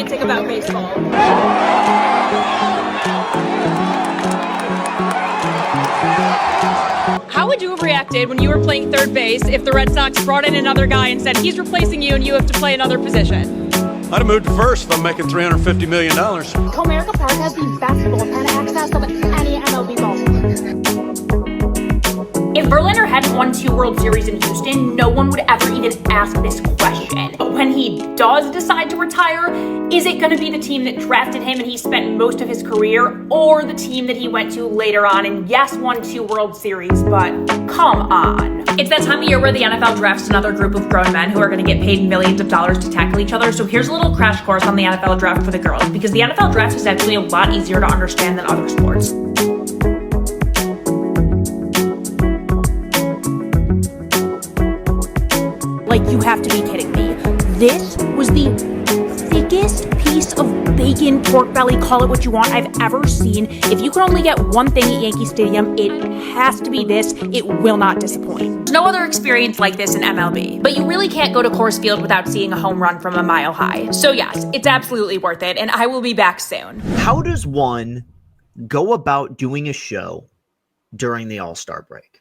romantic about baseball. How would you have reacted when you were playing third base if the Red Sox brought in another guy and said he's replacing you and you have to play another position? I'd have moved to first if I'm making $350 million. Comerica Park has the best bullpen access of any MLB ballpark. If Verlander hadn't won 2 World Series in Houston, no one would ever even ask this question. But when he does decide to retire, is it going to be the team that drafted him and he spent most of his career, or the team that he went to later on and yes, won 2 World Series, but come on. It's that time of year where the NFL drafts another group of grown men who are going to get paid millions of dollars to tackle each other. So here's a little crash course on the NFL draft for the girls, because the NFL draft is actually a lot easier to understand than other sports. Like, you have to be kidding me. This was the thickest piece of bacon, pork belly, call it what you want, I've ever seen. If you can only get one thing at Yankee Stadium, it has to be this. It will not disappoint. There's no other experience like this in MLB. But you really can't go to Coors Field without seeing a home run from a mile high. So yes, it's absolutely worth it, and I will be back soon. How does one go about doing a show during the All-Star break?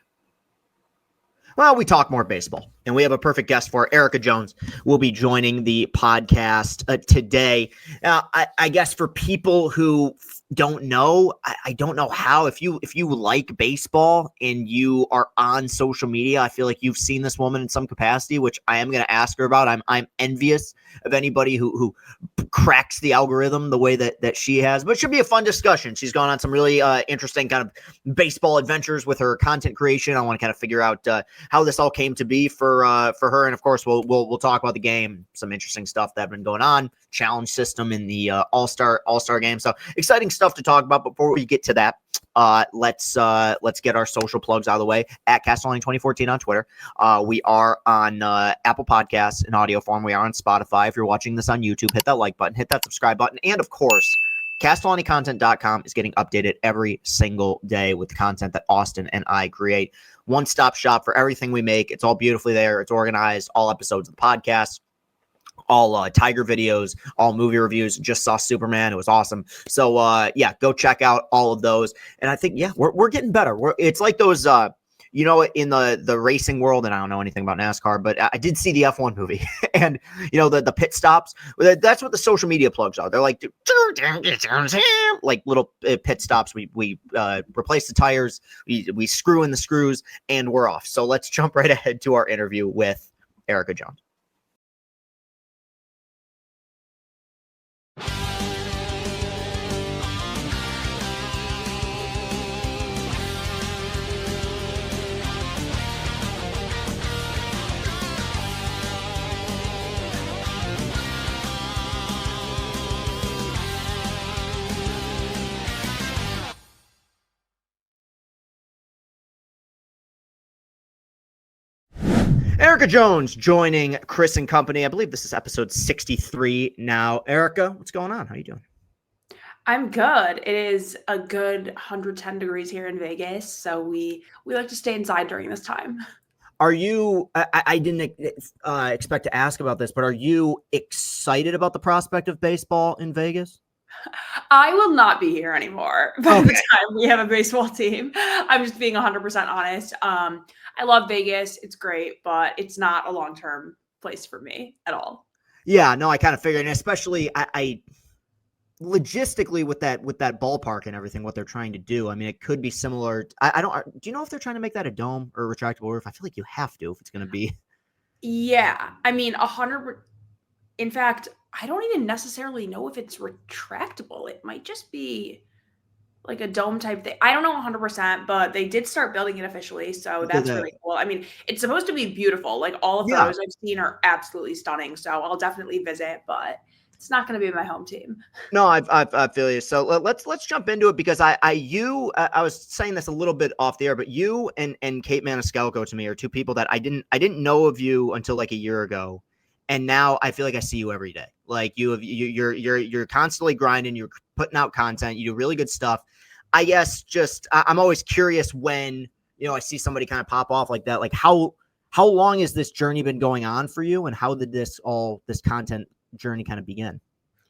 Well, we talk more baseball, and we have a perfect guest for Erica Jones will be joining the podcast today. I guess for people who don't know, I don't know how. If you like baseball and you are on social media, I feel like you've seen this woman in some capacity, which I am going to ask her about. I'm envious of anybody who cracks the algorithm the way that she has, but it should be a fun discussion. She's gone on some really interesting kind of baseball adventures with her content creation. I want to kind of figure out how this all came to be for her, and of course we'll talk about the game, some interesting stuff that have been going on, challenge system in the All-Star game. So exciting stuff to talk about. Before we get to that, let's get our social plugs out of the way. At Castellani 2014 on Twitter. We are on Apple Podcasts in audio form. We are on Spotify. If you're watching this on YouTube, hit that like button, hit that subscribe button, and of course, CastellaniContent.com is getting updated every single day with the content that Austin and I create. One-stop shop for everything we make. It's all beautifully there. It's organized. All episodes of the podcast, all Tiger videos, all movie reviews. Just saw Superman. It was awesome. So yeah, go check out all of those. And I think, yeah, we're getting better. It's like those, in the racing world, and I don't know anything about NASCAR, but I did see the F1 movie, and the pit stops. That's what the social media plugs are. They're like little pit stops. We replace the tires, we screw in the screws, and we're off. So let's jump right ahead to our interview with Erica Jones. Erica Jones joining Chris and company. I believe this is episode 63 now. Erica, what's going on? How you doing? I'm good. It is a good 110 degrees here in Vegas, so we like to stay inside during this time. Are you, I didn't expect to ask about this, but are you excited about the prospect of baseball in Vegas? I will not be here anymore by the time we have a baseball team. I'm just being 100% honest. I love Vegas. It's great, but it's not a long-term place for me at all. Yeah, no, I kind of figured, and especially I logistically with that ballpark and everything, what they're trying to do. I mean, it could be similar. Do you know if they're trying to make that a dome or a retractable roof? I feel like you have to if it's going to be. Yeah, I mean, 100. In fact, I don't even necessarily know if it's retractable. It might just be like a dome type thing. I don't know 100%, but they did start building it officially, so that's really cool. I mean, it's supposed to be beautiful. Like all of those I've seen are absolutely stunning, so I'll definitely visit, but it's not going to be my home team. No, I feel you. So let's jump into it, because I was saying this a little bit off the air, but you and Kate Maniscalco to me are two people that I didn't know of you until like a year ago. And now I feel like I see you every day. Like you're constantly grinding, you're putting out content, you do really good stuff. I guess I'm always curious when, I see somebody kind of pop off like that. Like how long has this journey been going on for you, and how did this content journey kind of begin?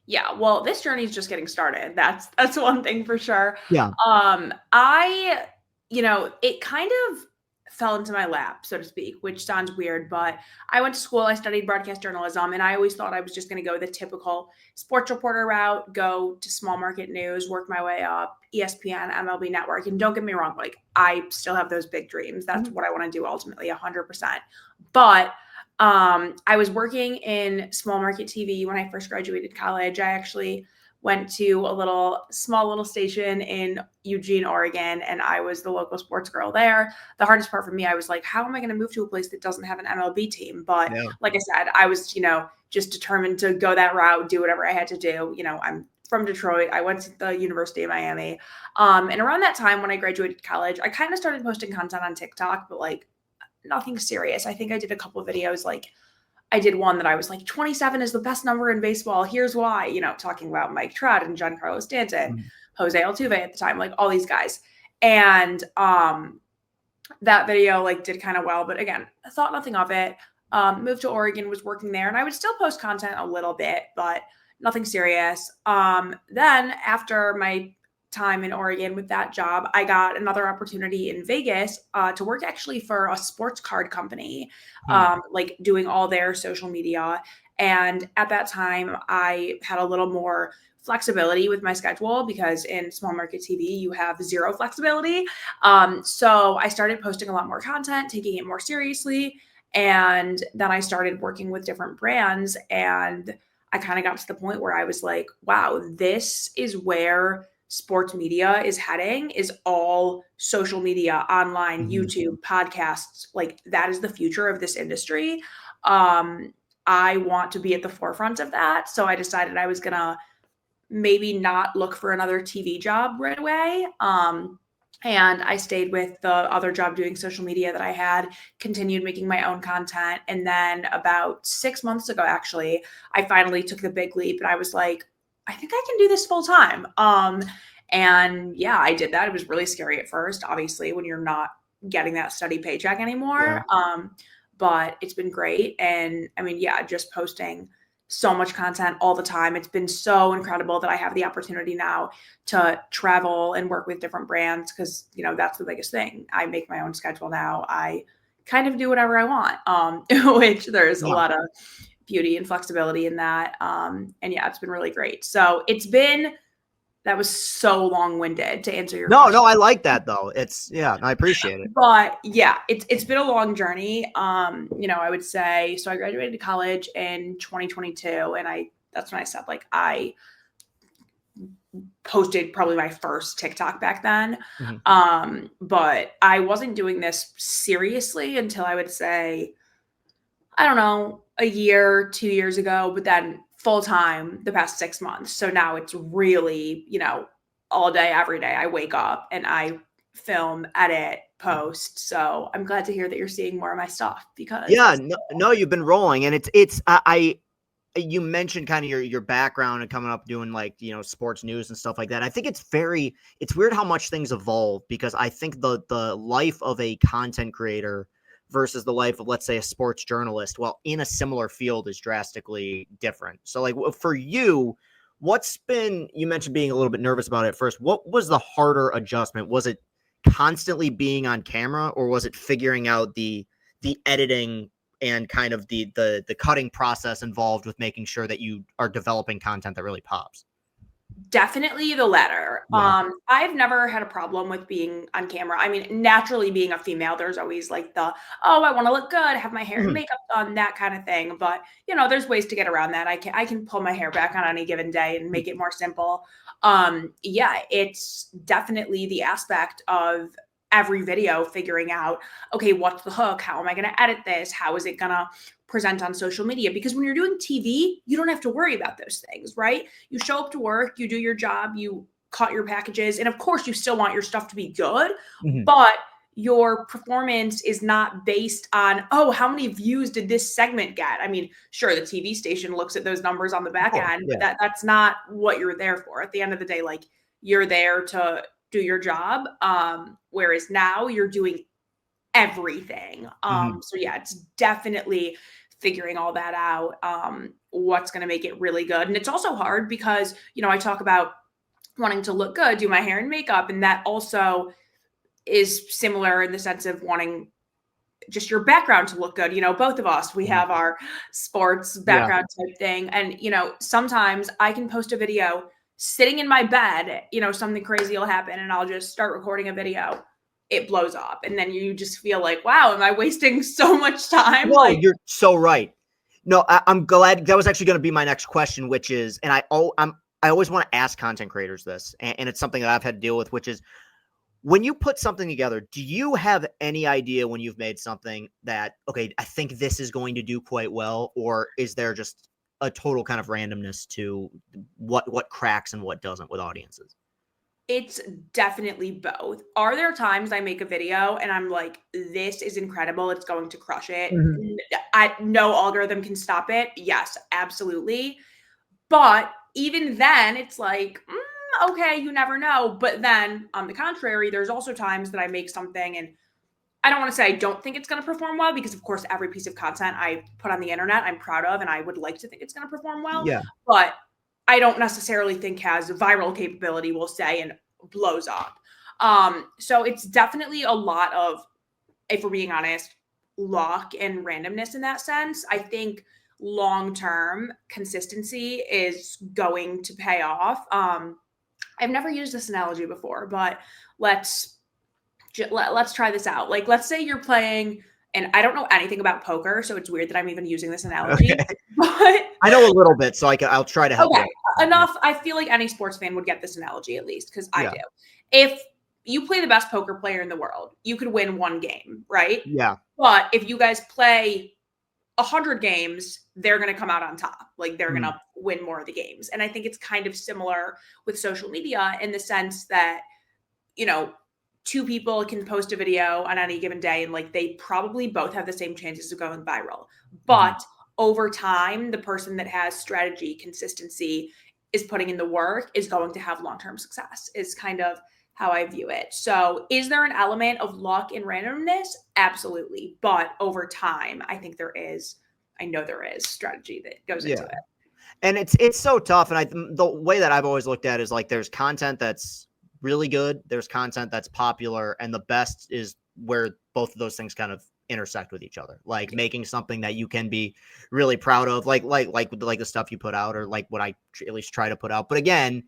Yeah, well, this journey is just getting started. That's one thing for sure. Yeah. I, it kind of fell into my lap, so to speak, which sounds weird, but I went to school, I studied broadcast journalism, and I always thought I was just going to go the typical sports reporter route, go to small market news, work my way up, ESPN, MLB Network. And don't get me wrong, like I still have those big dreams. That's what I want to do ultimately, 100%. But I was working in small market TV when I first graduated college. I actually went to a small little station in Eugene, Oregon, and I was the local sports girl there. The hardest part for me, I was like, how am I going to move to a place that doesn't have an MLB team? But like I said, I was, just determined to go that route, do whatever I had to do. I'm from Detroit. I went to the University of Miami. And around that time when I graduated college, I kind of started posting content on TikTok, but like nothing serious. I think I did a couple of videos. Like I did one that I was like, 27 is the best number in baseball. Here's why, talking about Mike Trout and Giancarlo Stanton, Jose Altuve at the time, like all these guys. And that video like did kind of well, but again, I thought nothing of it. Moved to Oregon, was working there, and I would still post content a little bit, but nothing serious. Then after my time in Oregon with that job, I got another opportunity in Vegas to work actually for a sports card company, like doing all their social media. And at that time, I had a little more flexibility with my schedule because in small market TV, you have zero flexibility. So I started posting a lot more content, taking it more seriously. And then I started working with different brands, and I kind of got to the point where I was like, wow, this is where sports media is heading, is all social media, online, YouTube, podcasts. Like that is the future of this industry. I want to be at the forefront of that. So I decided I was going to maybe not look for another TV job right away. And I stayed with the other job doing social media that I had, continued making my own content. And then about 6 months ago, actually, I finally took the big leap and I was like, I think I can do this full time. And yeah, I did that. It was really scary at first, obviously, when you're not getting that steady paycheck anymore. But it's been great. And I mean, yeah, just posting so much content all the time. It's been so incredible that I have the opportunity now to travel and work with different brands because, that's the biggest thing. I make my own schedule now. I kind of do whatever I want, which there's a lot of beauty and flexibility in that. And yeah, it's been really great. So that was so long-winded to answer your question. No, I like that though. I appreciate it. But yeah, it's been a long journey. I would say, so I graduated college in 2022 and that's when I said like I posted probably my first TikTok back then. But I wasn't doing this seriously until I would say, I don't know, a year, 2 years ago, but then full time the past 6 months. So now it's really, all day, every day I wake up and I film, edit, post. So I'm glad to hear that you're seeing more of my stuff because no, you've been rolling, and you mentioned kind of your background and coming up doing like, sports news and stuff like that. I think it's weird how much things evolve because I think the life of a content creator versus the life of, let's say, a sports journalist, well, in a similar field is drastically different. So like for you, you mentioned being a little bit nervous about it at first. What was the harder adjustment? Was it constantly being on camera, or was it figuring out the editing and kind of the cutting process involved with making sure that you are developing content that really pops? Definitely the latter. Yeah. I've never had a problem with being on camera. I mean, naturally being a female, there's always like I want to look good, have my hair and makeup done, that kind of thing. But there's ways to get around that. I can pull my hair back on any given day and make it more simple. Yeah, it's definitely the aspect of every video figuring out, okay, what's the hook? How am I going to edit this? How is it going to present on social media? Because when you're doing TV, you don't have to worry about those things, right? You show up to work, you do your job, you cut your packages, and of course you still want your stuff to be good, but your performance is not based on, how many views did this segment get? I mean, sure, the TV station looks at those numbers on the back end, but that's not what you're there for. At the end of the day, like you're there to do your job. Whereas now you're doing everything. So yeah, it's definitely figuring all that out, what's going to make it really good. And it's also hard because, I talk about wanting to look good, do my hair and makeup, and that also is similar in the sense of wanting just your background to look good. Both of us, we have our sports background type thing. And, sometimes I can post a video sitting in my bed, something crazy will happen and I'll just start recording a video. It blows up. And then you just feel like, wow, am I wasting so much time? No, you're so right. No, I'm glad. That was actually going to be my next question, which is, and I always want to ask content creators this, and it's something that I've had to deal with, which is, when you put something together, do you have any idea when you've made something that, okay, I think this is going to do quite well, or is there just a total kind of randomness to what cracks and what doesn't with audiences? It's definitely both. Are there times I make a video and I'm like, this is incredible, it's going to crush it? No algorithm can stop it. Yes, absolutely. But even then, it's like, okay, you never know. But then on the contrary, there's also times that I make something and I don't want to say I don't think it's going to perform well, because of course, every piece of content I put on the internet, I'm proud of, and I would like to think it's going to perform well. Yeah. But I don't necessarily think has viral capability, we'll say, and blows up. So it's definitely a lot of, if we're being honest, luck and randomness in that sense. I think long-term consistency is going to pay off. I've never used this analogy before, but let's try this out. Like, let's say you're playing, and I don't know anything about poker, so it's weird that I'm even using this analogy. Okay. But I know a little bit, so I'll try to help. Okay, enough. I feel like any sports fan would get this analogy, at least, because I do. If you play the best poker player in the world, you could win one game, right? Yeah. But if you guys play 100 games, they're going to come out on top. Like, they're going to win more of the games. And I think it's kind of similar with social media in the sense that, two people can post a video on any given day and like they probably both have the same chances of going viral. But over time, the person that has strategy, consistency, is putting in the work, is going to have long-term success, is kind of how I view it. So is there an element of luck and randomness? Absolutely. But over time, I think I know there is strategy that goes into it. And it's so tough. And the way that I've always looked at it is like, there's content that's really good, there's content that's popular, and the best is where both of those things kind of intersect with each other. Like making something that you can be really proud of, like the stuff you put out, or like what I at least try to put out. But again,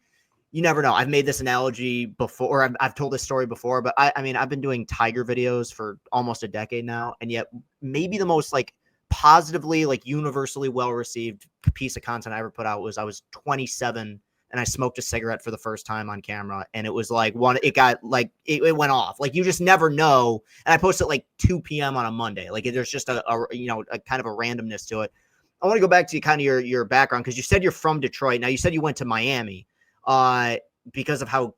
you never know. I've made this analogy before. I've told this story before, but I mean, I've been doing tiger videos for almost a decade now, and yet maybe the most like positively, like universally well received piece of content I ever put out was I was 27 and I smoked a cigarette for the first time on camera. And it was like it got like, it went off. Like, you just never know. And I posted like 2 p.m. on a Monday. Like, there's just a kind of a randomness to it. I want to go back to kind of your background, because you said you're from Detroit. Now, you said you went to Miami because of how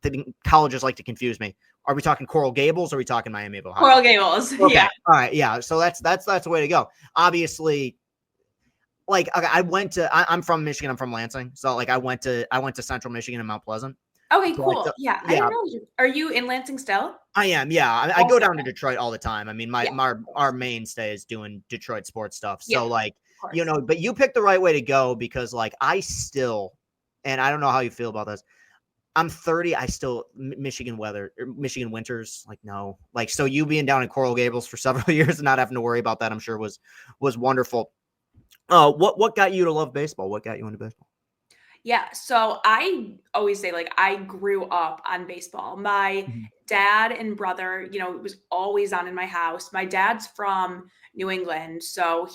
the colleges like to confuse me. Are we talking Coral Gables, or are we talking Miami of Ohio? Coral Gables. Okay. Yeah. All right. Yeah. So that's the way to go. Obviously, like, I'm from Michigan. I'm from Lansing. So like I went to Central Michigan and Mount Pleasant. Okay, So cool. Yeah. I didn't know are you in Lansing still? I am. Yeah. I go down to Detroit all the time. I mean, our mainstay is doing Detroit sports stuff. So like, but you picked the right way to go, because like I still, and I don't know how you feel about this, I'm 30. I still Michigan winters. Like, no, like, so you being down in Coral Gables for several years and not having to worry about that, I'm sure was wonderful. What got you to love baseball? What got you into baseball? Yeah. So I always say, like, I grew up on baseball. My dad and brother, it was always on in my house. My dad's from New England, so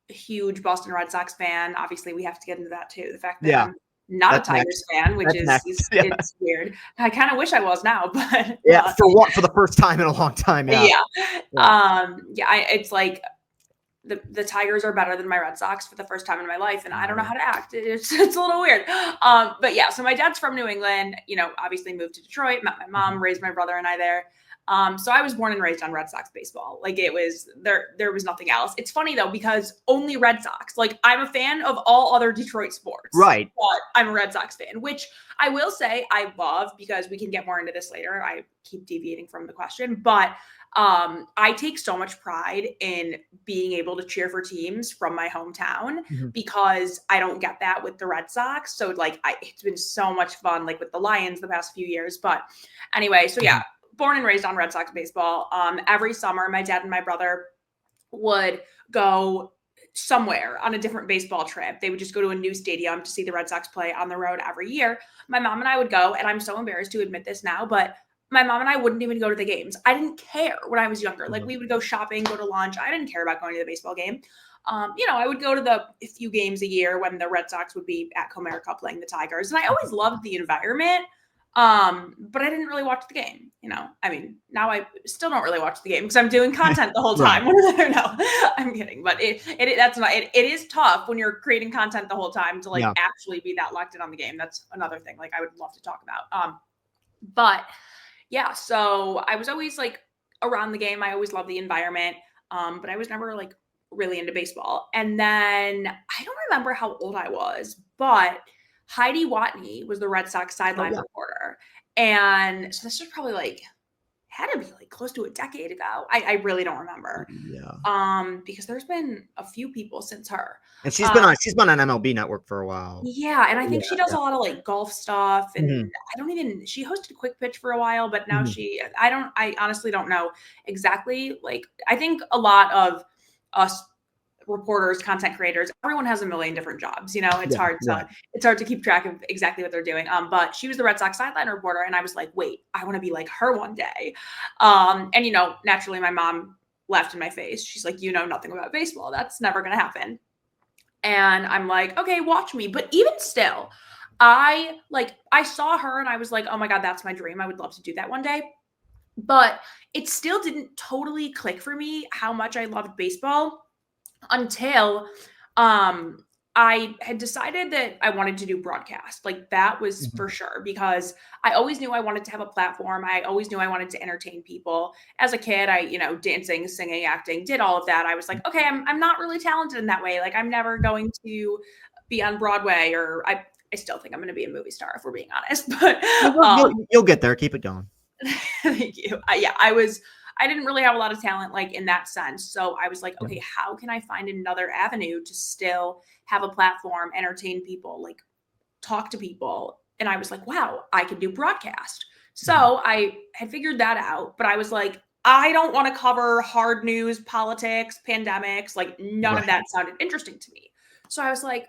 huge Boston Red Sox fan. Obviously, we have to get into that too. The fact that I'm not a Tigers fan, which it's weird. I kind of wish I was now, but for the first time in a long time. It's like the Tigers are better than my Red Sox for the first time in my life, and I don't know how to act. It's a little weird. But yeah, so my dad's from New England. Obviously moved to Detroit, met my mom, raised my brother and I there. So I was born and raised on Red Sox baseball. Like it was there was nothing else. It's funny though, because only Red Sox, like I'm a fan of all other Detroit sports, Right. but I'm a Red Sox fan, which I will say I love, because we can get more into this later. I keep deviating from the question, but I take so much pride in being able to cheer for teams from my hometown, because I don't get that with the Red Sox. So like it's been so much fun, like with the Lions the past few years. But anyway, so yeah, born and raised on Red Sox baseball. Every summer, my dad and my brother would go somewhere on a different baseball trip. They would just go to a new stadium to see the Red Sox play on the road every year. My mom and I would go, and I'm so embarrassed to admit this now, but my mom and I wouldn't even go to the games. I didn't care when I was younger. Like we would go shopping, go to lunch. I didn't care about going to the baseball game. I would go to a few games a year when the Red Sox would be at Comerica playing the Tigers. And I always loved the environment. But I didn't really watch the game. I mean, now I still don't really watch the game because I'm doing content the whole time. Right. No, I'm kidding. But it is tough when you're creating content the whole time to actually be that locked in on the game. That's another thing. Like I would love to talk about. But yeah, so I was always like around the game. I always loved the environment. But I was never like really into baseball. And then I don't remember how old I was, but Heidi Watney was the Red Sox sideline reporter. And so this was probably had to be close to a decade ago. I really don't remember. Yeah. Because there's been a few people since her. And she's been on MLB Network for a while. Yeah. And I think she does a lot of golf stuff. And she hosted Quick Pitch for a while, but now I honestly don't know exactly. I think a lot of us reporters, content creators, everyone has a million different jobs. It's hard to keep track of exactly what they're doing. But she was the Red Sox sideline reporter, and I was like, wait, I want to be like her one day. And naturally my mom laughed in my face. She's like, nothing about baseball. That's never going to happen. And I'm like, okay, watch me. But even still, I saw her and I was like, oh my God, that's my dream. I would love to do that one day. But it still didn't totally click for me how much I loved baseball until I had decided that I wanted to do broadcast. That was for sure, because I always knew I wanted to have a platform. I always knew I wanted to entertain people. As a kid, I, dancing, singing, acting, did all of that. I was like, okay, I'm not really talented in that way. I'm never going to be on Broadway, or I still think I'm going to be a movie star if we're being honest, but you'll get there. Keep it going. Thank you. I didn't really have a lot of talent in that sense. So I was like, okay, how can I find another avenue to still have a platform, entertain people, talk to people? And I was like, wow, I could do broadcast. So I had figured that out, but I was like, I don't want to cover hard news, politics, pandemics. None of that sounded interesting to me. So I was like,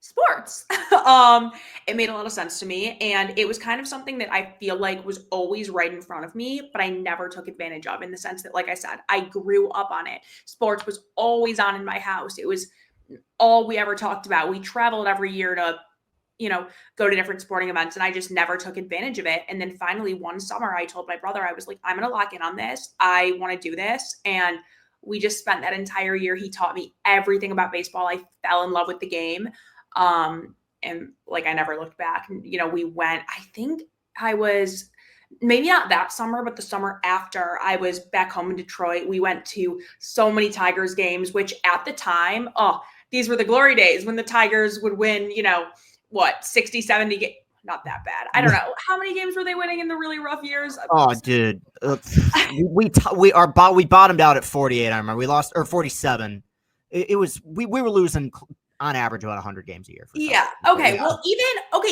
sports. It made a lot of sense to me. And it was kind of something that I feel like was always right in front of me, but I never took advantage of, in the sense that, like I said, I grew up on it. Sports was always on in my house. It was all we ever talked about. We traveled every year to, go to different sporting events, and I just never took advantage of it. And then finally one summer I told my brother, I was like, I'm going to lock in on this. I want to do this. And we just spent that entire year. He taught me everything about baseball. I fell in love with the game. And I never looked back. We went, I think I was maybe not that summer, but the summer after, I was back home in Detroit. We went to so many Tigers games, which at the time, these were the glory days when the Tigers would win, 60, 70 games. Not that bad. I don't know. How many games were they winning in the really rough years? Oh, dude. we bottomed out at 48. I remember we lost, or 47. It was, we were losing on average about 100 games a year. Okay. Yeah. Well,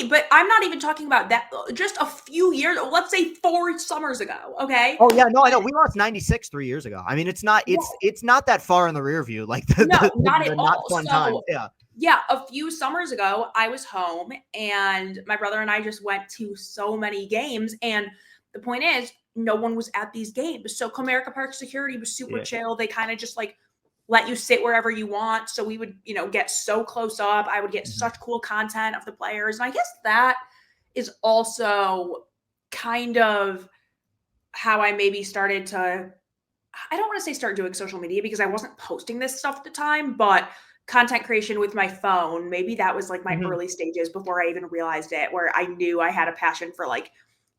but I'm not even talking about that. Just a few years, let's say 4 summers ago. Okay. Oh yeah. No, I know. We lost 96 3 years ago. I mean, it's not that far in the rear view. Not at all. Fun time. Yeah. A few summers ago, I was home and my brother and I just went to so many games. And the point is, no one was at these games. So Comerica Park security was super chill. They kind of just let you sit wherever you want. So we would, get so close up. I would get such cool content of the players. And I guess that is also kind of how I maybe started to, I don't want to say start doing social media, because I wasn't posting this stuff at the time, but content creation with my phone, maybe that was my early stages before I even realized it, where I knew I had a passion for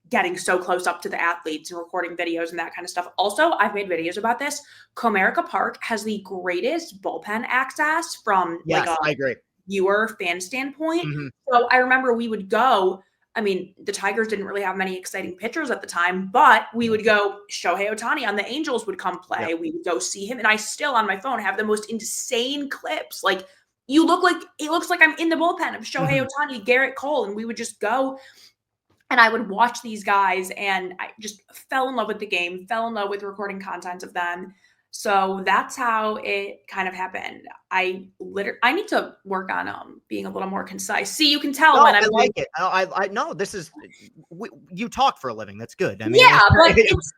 getting so close up to the athletes and recording videos and that kind of stuff. Also, I've made videos about this. Comerica Park has the greatest bullpen access from Yes, I agree. viewer fan standpoint. Mhm. So I remember we would go. I mean, the Tigers didn't really have many exciting pitchers at the time, but we would go. Shohei Ohtani on the Angels would come play. Yep. We would go see him, and I still on my phone have the most insane clips. Like it looks like I'm in the bullpen of Shohei Ohtani, Garrett Cole, and we would just go. And I would watch these guys, and I just fell in love with the game, fell in love with recording content of them. So that's how it kind of happened. I need to work on being a little more concise. See, you can tell when I like it. I know this is you talk for a living. That's good. I mean, yeah, but it's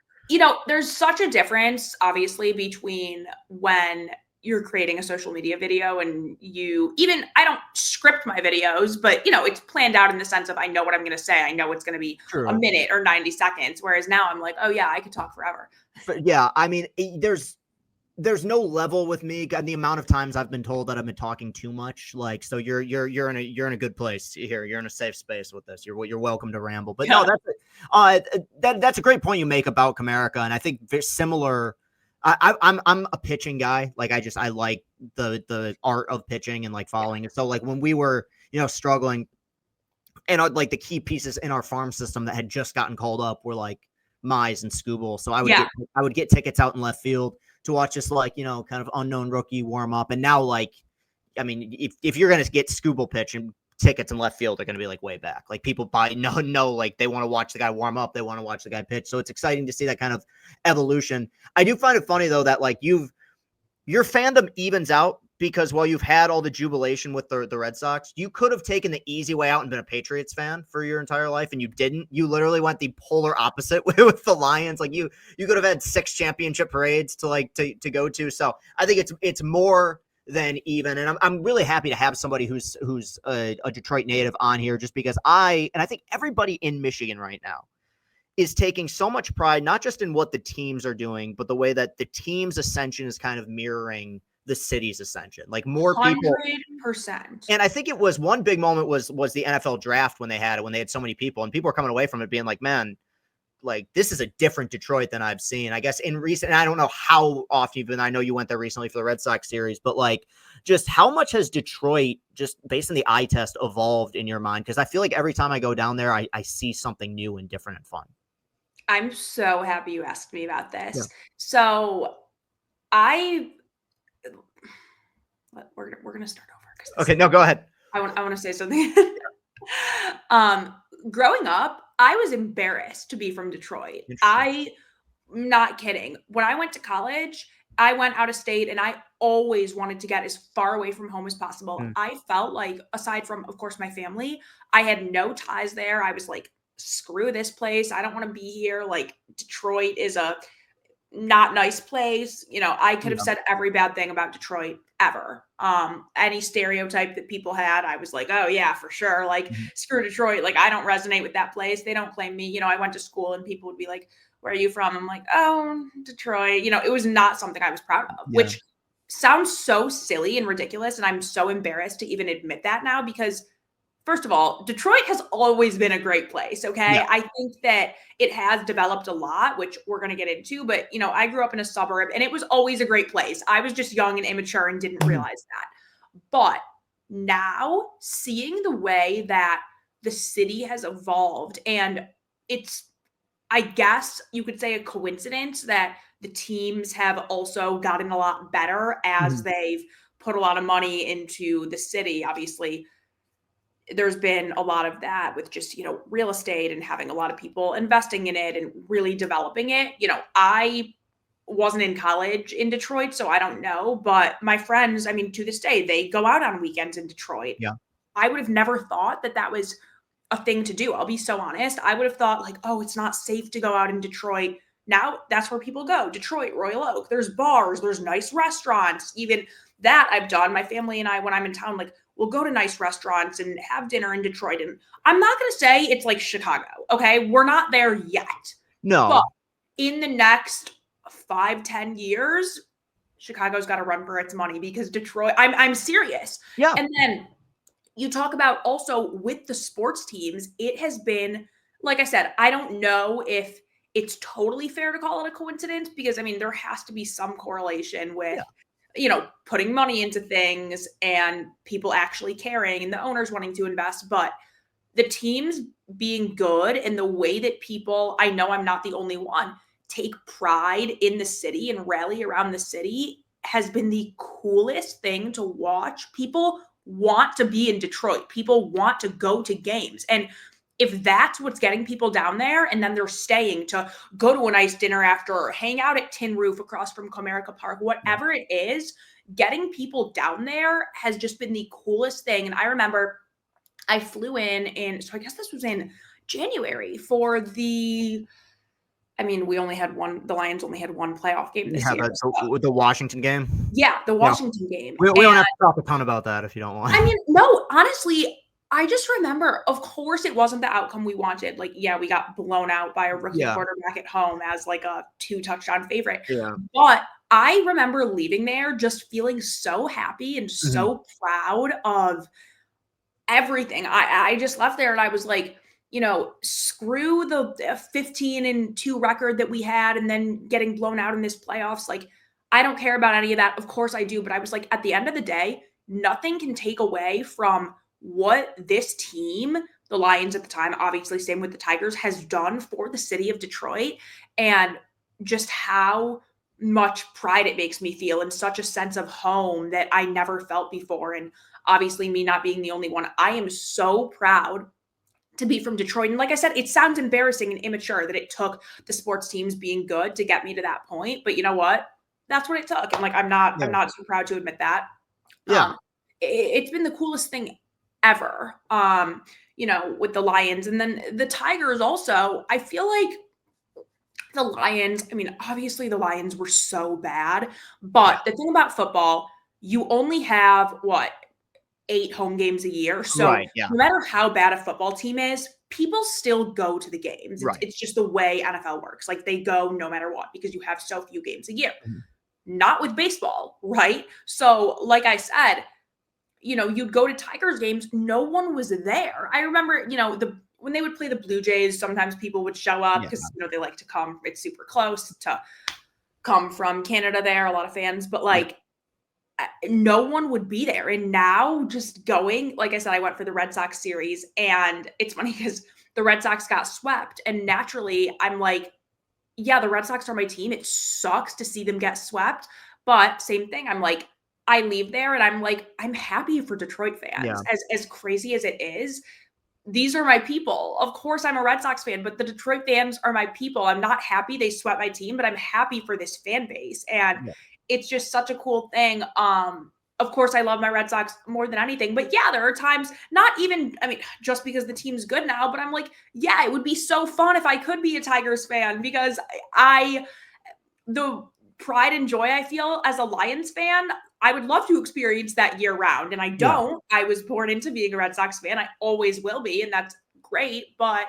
there's such a difference, obviously, between when you're creating a social media video and I don't script my videos, but it's planned out in the sense of I know what I'm going to say. I know it's going to be a minute or 90 seconds. Whereas now I'm like, oh yeah, I could talk forever. But yeah, I mean, there's no level with me. The amount of times I've been told that I've been talking too much, like, so you're in a good place here. You're in a safe space with this. You're welcome to ramble. But no, that's a great point you make about Comerica, and I think very similar. I'm a pitching guy. Like I like the art of pitching and like following it. So like when we were struggling, and like the key pieces in our farm system that had just gotten called up were like Mize and Scooble. So I would get tickets out in left field to watch this like kind of unknown rookie warm up. And now like, I mean, if you're gonna get Scooble pitch and tickets in left field are going to be like way back. Like people like they want to watch the guy warm up. They want to watch the guy pitch. So it's exciting to see that kind of evolution. I do find it funny though, that like your fandom evens out because while you've had all the jubilation with the Red Sox, you could have taken the easy way out and been a Patriots fan for your entire life. And you didn't. You literally went the polar opposite with the Lions. Like you could have had 6 championship parades to go to. So I think it's more than even. And I'm really happy to have somebody who's a Detroit native on here, just because I think everybody in Michigan right now is taking so much pride, not just in what the teams are doing, but the way that the team's ascension is kind of mirroring the city's ascension. Like more people. 100%. And I think it was one big moment was the NFL draft when they had so many people, and people were coming away from it being like, man, like this is a different Detroit than I've seen. I guess in recent, and I don't know how often you've been, I know you went there recently for the Red Sox series, but like just how much has Detroit, just based on the eye test, evolved in your mind? Because I feel like every time I go down there, I see something new and different and fun. I'm so happy you asked me about this. Yeah. So we're going to start over. Okay, no, go ahead. I want to say something. Growing up, I was embarrassed to be from Detroit. I'm not kidding. When I went to college, I went out of state and I always wanted to get as far away from home as possible. I felt like, aside from, of course, my family, I had no ties there. I was like, screw this place. I don't want to be here. Like, Detroit is a not nice place. I could have said every bad thing about Detroit ever. Any stereotype that people had, I was like, oh yeah, for sure. Like, screw Detroit. Like, I don't resonate with that place. They don't claim me. I went to school and people would be like, where are you from? I'm like, oh, Detroit. It was not something I was proud of, which sounds so silly and ridiculous. And I'm so embarrassed to even admit that now, because first of all, Detroit has always been a great place. Okay. Yeah. I think that it has developed a lot, which we're going to get into, but I grew up in a suburb and it was always a great place. I was just young and immature and didn't realize that. But now seeing the way that the city has evolved, and it's, I guess you could say, a coincidence that the teams have also gotten a lot better as they've put a lot of money into the city. Obviously, there's been a lot of that with just, real estate and having a lot of people investing in it and really developing it. I wasn't in college in Detroit, so I don't know, but my friends, I mean, to this day, they go out on weekends in Detroit. Yeah. I would have never thought that was a thing to do. I'll be so honest. I would have thought like, oh, it's not safe to go out in Detroit. Now that's where people go. Detroit, Royal Oak, there's bars, there's nice restaurants. Even that I've done. My family and I, when I'm in town, like, we'll go to nice restaurants and have dinner in Detroit. And I'm not going to say it's like Chicago. Okay. We're not there yet. No. But in the next 5-10 years, Chicago's got to run for its money, because Detroit, I'm serious. Yeah. And then you talk about also with the sports teams, it has been like I said, I don't know if it's totally fair to call it a coincidence because I mean, there has to be some correlation with, putting money into things and people actually caring and the owners wanting to invest. But the teams being good and the way that people, I know I'm not the only one, take pride in the city and rally around the city has been the coolest thing to watch. People want to be in Detroit. People want to go to games. And if that's what's getting people down there and then they're staying to go to a nice dinner after or hang out at Tin Roof across from Comerica Park, whatever it is, getting people down there has just been the coolest thing. And I remember I flew so I guess this was in January for the the Lions only had one playoff game this year. With the Washington game? Yeah, the Washington game. We don't have to talk a ton about that if you don't want. I mean, no, honestly, I just remember, of course, it wasn't the outcome we wanted. Like, yeah, we got blown out by a rookie quarterback at home as like a 2-touchdown favorite. Yeah. But I remember leaving there just feeling so happy and so proud of everything. I just left there and I was like, screw the 15-2 record that we had and then getting blown out in this playoffs. Like, I don't care about any of that. Of course I do. But I was like, at the end of the day, nothing can take away from what this team, the Lions at the time, obviously same with the Tigers, has done for the city of Detroit and just how much pride it makes me feel and such a sense of home that I never felt before. And obviously me not being the only one, I am so proud to be from Detroit. And like I said, it sounds embarrassing and immature that it took the sports teams being good to get me to that point. But you know what? That's what it took. And like, I'm not too proud to admit that. Yeah. It's been the coolest thing ever, with the Lions. And then the Tigers also, I feel like the Lions, I mean, obviously the Lions were so bad, but the thing about football, you only have 8 home games a year. So no matter how bad a football team is, people still go to the games. It's just the way NFL works. Like they go no matter what, because you have so few games a year. Not with baseball, right? So like I said, you'd go to Tigers games, no one was there. I remember, when they would play the Blue Jays, sometimes people would show up because, they like to come. It's super close to come from Canada there, a lot of fans. But like, no one would be there. And now just going, like I said, I went for the Red Sox series and it's funny because the Red Sox got swept and naturally I'm like, yeah, the Red Sox are my team. It sucks to see them get swept, but same thing. I'm like, I leave there and I'm like, I'm happy for Detroit fans. As crazy as it is, these are my people. Of course I'm a Red Sox fan, but the Detroit fans are my people. I'm not happy they swept my team, but I'm happy for this fan base. And it's just such a cool thing. Of course, I love my Red Sox more than anything. But yeah, there are times, just because the team's good now, but I'm like, yeah, it would be so fun if I could be a Tigers fan because the pride and joy I feel as a Lions fan, I would love to experience that year round. And I don't. I was born into being a Red Sox fan. I always will be. And that's great. But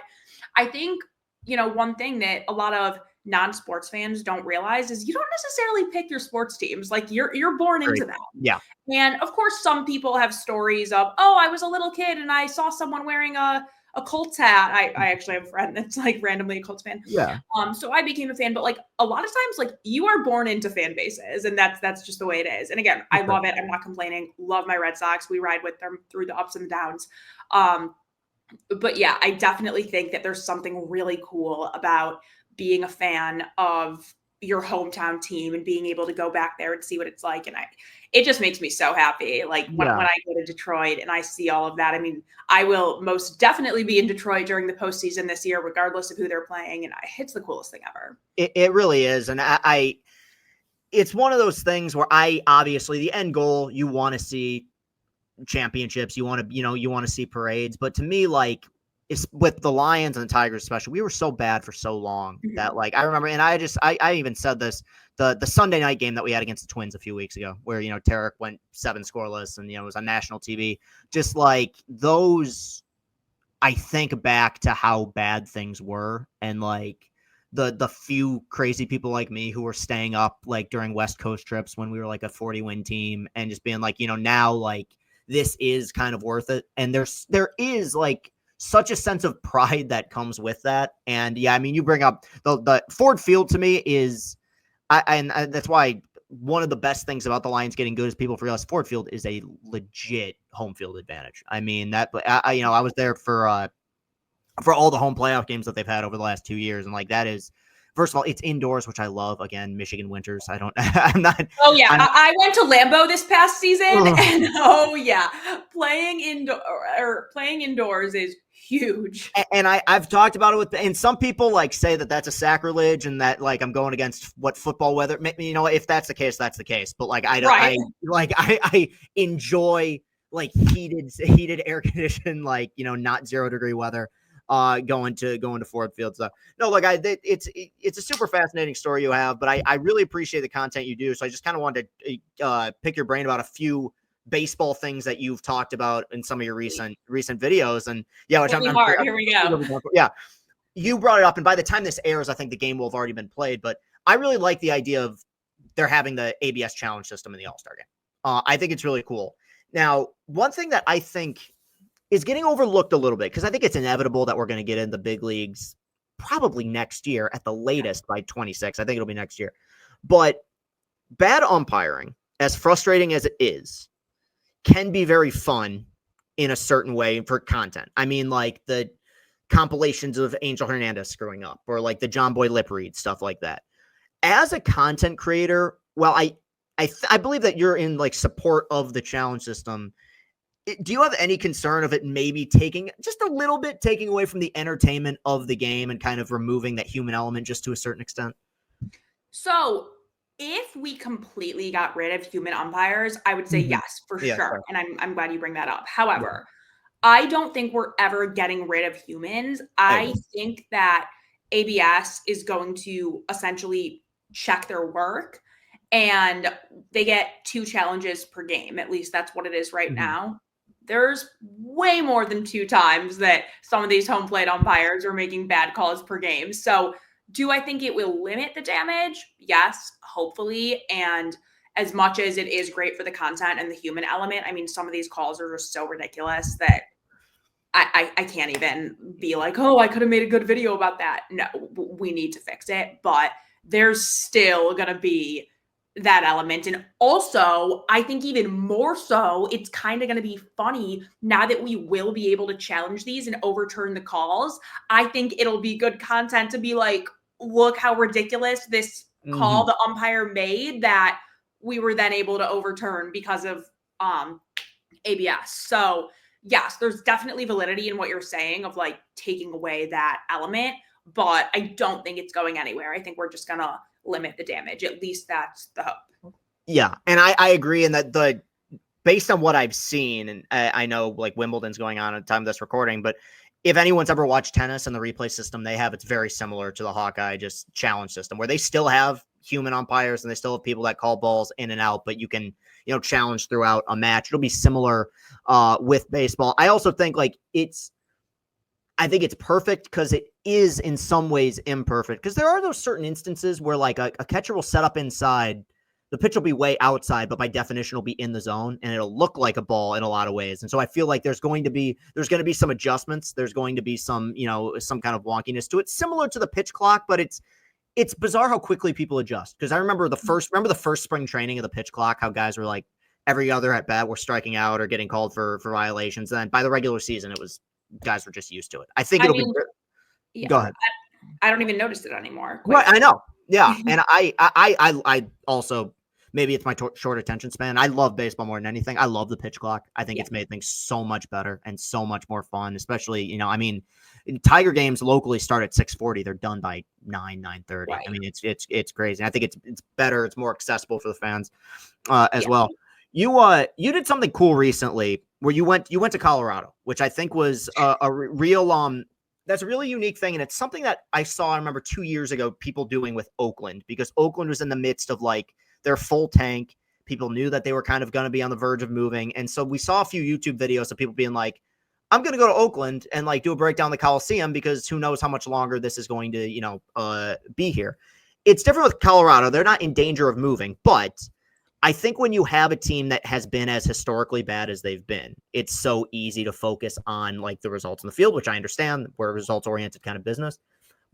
I think, one thing that a lot of non-sports fans don't realize is you don't necessarily pick your sports teams. Like you're born into them. Yeah. And of course, some people have stories of, oh, I was a little kid and I saw someone wearing a Colts hat. I actually have a friend that's like randomly a Colts fan. Yeah. So I became a fan, but like a lot of times, like you are born into fan bases and that's just the way it is. And again, I love it. I'm not complaining. Love my Red Sox. We ride with them through the ups and the downs. But yeah, I definitely think that there's something really cool about being a fan of your hometown team and being able to go back there and see what it's like. And it just makes me so happy. Like when I go to Detroit and I see all of that, I mean, I will most definitely be in Detroit during the postseason this year, regardless of who they're playing. And it's the coolest thing ever. It really is. And it's one of those things where obviously the end goal, you want to see championships, you want to see parades. But to me, like, it's with the Lions and the Tigers, especially, we were so bad for so long that, like, I remember, and I even said this, the Sunday night game that we had against the Twins a few weeks ago, where, Tarek went 7 scoreless and, it was on national TV. Just like those, I think back to how bad things were. And like the few crazy people like me who were staying up like during West Coast trips when we were like a 40-win team and just being like, now like this is kind of worth it. And there is like such a sense of pride that comes with that. And yeah, I mean, you bring up the Ford Field to me is, and that's why one of the best things about the Lions getting good is people realize Ford Field is a legit home field advantage. I mean, I was there for all the home playoff games that they've had over the last 2 years. And like, that is, first of all, it's indoors, which I love. Again, Michigan winters. I'm not. Oh yeah. I went to Lambeau this past season and playing indoors is huge. And I've talked about it and some people like say that that's a sacrilege and that like I'm going against what football weather, you know, if that's the case, that's the case. But like, I enjoy like heated air conditioned, like, you know, not 0-degree weather, going to Ford Field. So no, like it's a super fascinating story you have, but I really appreciate the content you do. So I just kind of wanted to pick your brain about a few baseball things that you've talked about in some of your recent videos. And yeah, which here we go. Yeah. You brought it up, and by the time this airs, I think the game will have already been played, but I really like the idea of they're having the ABS challenge system in the All-Star game. I think it's really cool. Now, one thing that I think is getting overlooked a little bit, because I think it's inevitable that we're going to get in the big leagues probably next year at the latest by 26. I think it'll be next year. But bad umpiring, as frustrating as it is, can be very fun in a certain way for content. I mean, like the compilations of Angel Hernandez screwing up, or like the John Boy lip read, stuff like that. As a content creator, well, I believe that you're in like support of the challenge system. Do you have any concern of it maybe taking away from the entertainment of the game and kind of removing that human element just to a certain extent? So if we completely got rid of human umpires, I would say yes, for sure. Sure. And I'm glad you bring that up. However, I don't think we're ever getting rid of humans. I think that ABS is going to essentially check their work, and they get 2 challenges per game. At least that's what it is right now. There's way more than 2 times that some of these home plate umpires are making bad calls per game. So do I think it will limit the damage? Yes, hopefully. And as much as it is great for the content and the human element, I mean, some of these calls are just so ridiculous that I can't even be like, oh, I could have made a good video about that. No, we need to fix it. But there's still going to be that element. And also, I think even more so, it's kind of going to be funny now that we will be able to challenge these and overturn the calls. I think it'll be good content to be like, look how ridiculous this call the umpire made that we were then able to overturn because of ABS. So yes, there's definitely validity in what you're saying of like taking away that element, but I don't think it's going anywhere. I think we're just going to limit the damage. At least that's the hope. Yeah. And I agree in that based on what I've seen, and I know like Wimbledon's going on at the time of this recording, but if anyone's ever watched tennis and the replay system they have, it's very similar to the Hawkeye just challenge system, where they still have human umpires and they still have people that call balls in and out, but you can, you know, challenge throughout a match. It'll be similar with baseball. I also think like I think it's perfect because it is in some ways imperfect, because there are those certain instances where like a catcher will set up inside, the pitch will be way outside, but by definition will be in the zone and it'll look like a ball in a lot of ways. And so I feel like there's going to be some adjustments. There's going to be some, you know, some kind of wonkiness to it, similar to the pitch clock, but it's bizarre how quickly people adjust. Because I remember the first spring training of the pitch clock, how guys were like every other at bat were striking out or getting called for violations. And then by the regular season, guys were just used to it. I think yeah, go ahead. I don't even notice it anymore. Right, I know. Yeah, and I also, maybe it's my short attention span. I love baseball more than anything. I love the pitch clock. I think it's made things so much better and so much more fun, especially, you know, I mean, Tiger games locally start at 6:40. They're done by 9:30. Right. I mean, it's crazy. I think it's better. It's more accessible for the fans as well. You did something cool recently where you went to Colorado, which I think was a real that's a really unique thing. And it's something that I remember 2 years ago, people doing with Oakland, because Oakland was in the midst of like their full tank. People knew that they were kind of going to be on the verge of moving. And so we saw a few YouTube videos of people being like, I'm going to go to Oakland and like do a breakdown of the Coliseum, because who knows how much longer this is going to, you know, be here. It's different with Colorado. They're not in danger of moving, but I think when you have a team that has been as historically bad as they've been, it's so easy to focus on like the results in the field, which I understand we're a results-oriented kind of business.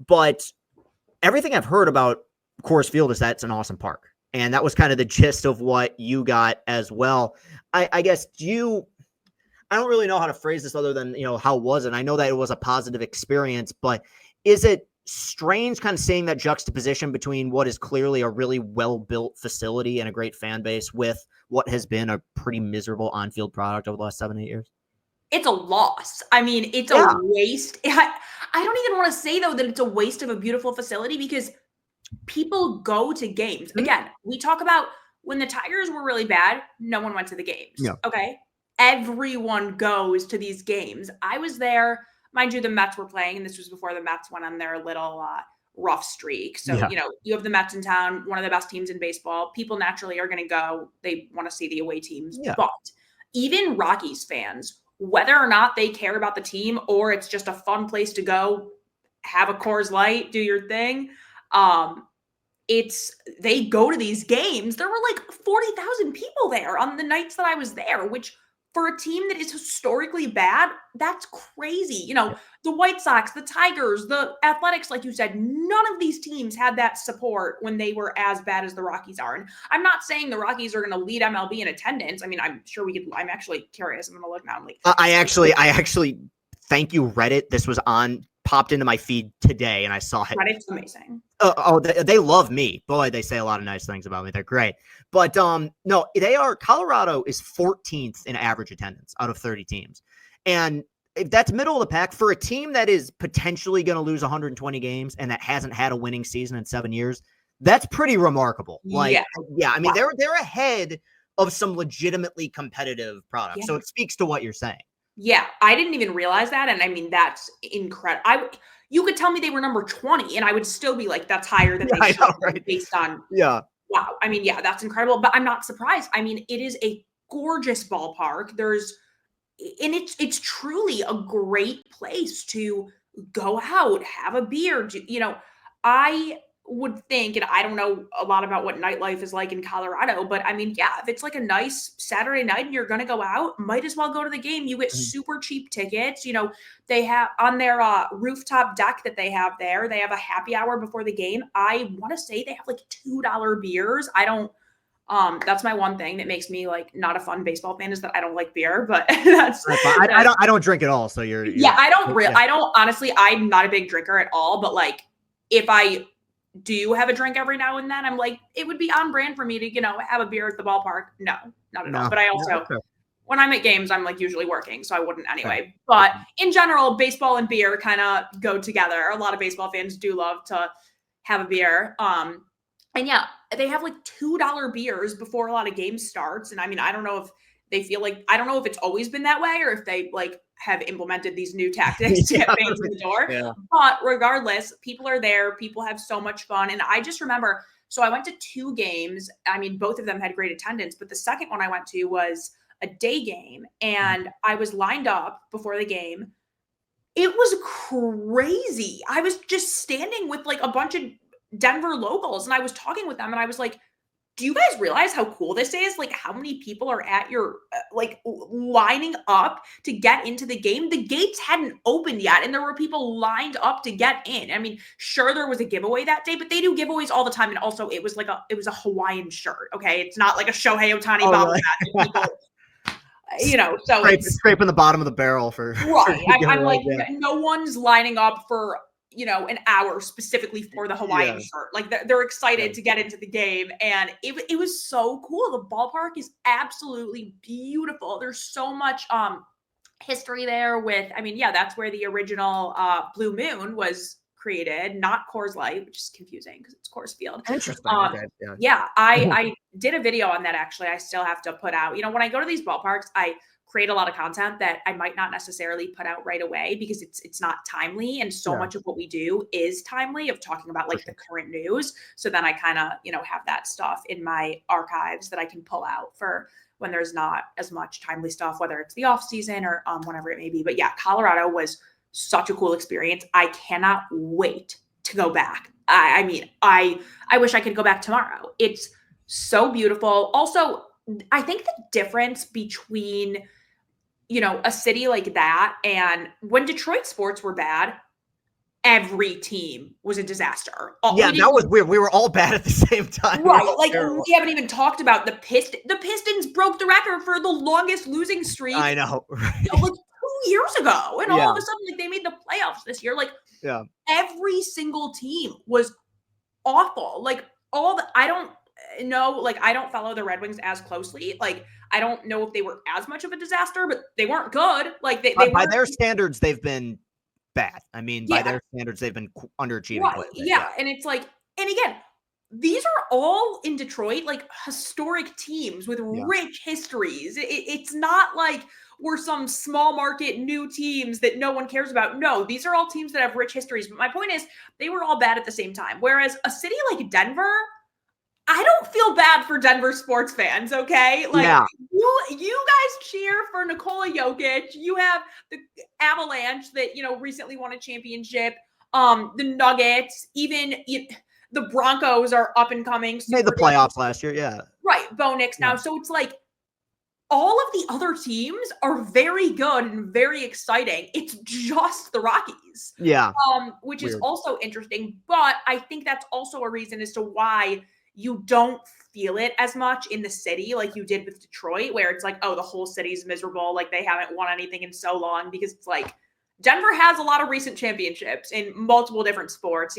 But everything I've heard about Coors Field is that it's an awesome park. And that was kind of the gist of what you got as well. I guess I don't really know how to phrase this other than, how was it? I know that it was a positive experience, but is it strange kind of seeing that juxtaposition between what is clearly a really well-built facility and a great fan base with what has been a pretty miserable on-field product over the last 7-8 years? It's a loss. I mean, it's a waste. I don't even want to say, though, that it's a waste of a beautiful facility because people go to games. Again, we talk about when the Tigers were really bad, no one went to the games. Yeah. Okay. Everyone goes to these games. I was there. Mind you, the Mets were playing, and this was before the Mets went on their little rough streak. So, you have the Mets in town, one of the best teams in baseball. People naturally are going to go. They want to see the away teams. Yeah. But even Rockies fans, whether or not they care about the team or it's just a fun place to go, have a Coors Light, do your thing, they go to these games. There were like 40,000 people there on the nights that I was there, which for a team that is historically bad, that's crazy. The White Sox, the Tigers, the Athletics, like you said, none of these teams had that support when they were as bad as the Rockies are. And I'm not saying the Rockies are going to lead MLB in attendance. I mean, I'm sure I'm actually curious. I'm going to look now. I actually thank you, Reddit. This was popped into my feed today and I saw it. Reddit's amazing. They love me. Boy, they say a lot of nice things about me. They're great. But no, Colorado is 14th in average attendance out of 30 teams. And if that's middle of the pack for a team that is potentially going to lose 120 games and that hasn't had a winning season in 7 years, that's pretty remarkable. I mean, they're ahead of some legitimately competitive products. Yeah. So it speaks to what you're saying. Yeah, I didn't even realize that. And I mean, that's incredible. You could tell me they were number 20 and I would still be like, that's higher than they should be based on. Yeah. Wow. I mean, yeah, that's incredible. But I'm not surprised. I mean, it is a gorgeous ballpark. It's truly a great place to go out, have a beer. I would think, and I don't know a lot about what nightlife is like in Colorado, but I mean, yeah, if it's like a nice Saturday night and you're going to go out, might as well go to the game. You get super cheap tickets. They have on their rooftop deck that they have there, they have a happy hour before the game. I want to say they have like $2 beers. That's my one thing that makes me like not a fun baseball fan is that I don't like beer, but I don't drink at all. So I don't honestly, I'm not a big drinker at all, but like if I do have a drink every now and then, I'm like, it would be on brand for me to, have a beer at the ballpark. No, not at all. But I also, when I'm at games, I'm like usually working, so I wouldn't anyway. Okay. But in general, baseball and beer kind of go together. A lot of baseball fans do love to have a beer. And yeah, they have like $2 beers before a lot of games starts. And I mean, I don't know if it's always been that way or if they like have implemented these new tactics to get fans in the door. Yeah. But regardless, people are there. People have so much fun. And I just remember, so I went to 2 games. I mean, both of them had great attendance, but the second one I went to was a day game and I was lined up before the game. It was crazy. I was just standing with like a bunch of Denver locals and I was talking with them and I was like, do you guys realize how cool this is? Like how many people are at your, like lining up to get into the game? The gates hadn't opened yet. And there were people lined up to get in. I mean, sure, there was a giveaway that day, but they do giveaways all the time. And also it was a Hawaiian shirt. Okay. It's not like a Shohei Ohtani bobblehead. So scraping the bottom of the barrel for, right. I'm like, no one's lining up for, an hour specifically for the Hawaiian shirt. Like they're excited to get into the game. And it was so cool. The ballpark is absolutely beautiful. There's so much history there that's where the original Blue Moon was created, not Coors Light, which is confusing because it's Coors Field. Interesting. I did a video on that actually. I still have to put out, when I go to these ballparks, I create a lot of content that I might not necessarily put out right away because it's not timely. And so much of what we do is timely of talking about like the current news. So then I kind of, have that stuff in my archives that I can pull out for when there's not as much timely stuff, whether it's the off season or whatever it may be. But yeah, Colorado was such a cool experience. I cannot wait to go back. I mean, I wish I could go back tomorrow. It's so beautiful. Also, I think the difference between, a city like that and when Detroit sports were bad, every team was a disaster. Yeah, that was weird. We were all bad at the same time. Right. Like, we haven't even talked about the Pistons. The Pistons broke the record for the longest losing streak. I know. Right. Like 2 years ago. And all of a sudden, like, they made the playoffs this year. Like, every single team was awful. Like, I don't know. Like, I don't follow the Red Wings as closely. Like, I don't know if they were as much of a disaster, but they weren't good. Like, they by their standards, they've been bad. I mean, by their standards, they've been underachieving. Right. Yeah. And it's like, and again, these are all in Detroit, like historic teams with rich histories. It's not like we're some small market new teams that no one cares about. No, these are all teams that have rich histories. But my point is, they were all bad at the same time. Whereas a city like Denver, I don't feel bad for Denver sports fans, okay? Like, you guys cheer for Nikola Jokic. You have the Avalanche that, recently won a championship. The Nuggets, even the Broncos are up and coming. Made the playoffs last year, yeah. Right, Bo Nix now. So it's like all of the other teams are very good and very exciting. It's just the Rockies. Yeah. Which is also interesting. But I think that's also a reason as to why you don't feel it as much in the city like you did with Detroit, where it's like, oh, the whole city's miserable. Like, they haven't won anything in so long, because it's like Denver has a lot of recent championships in multiple different sports.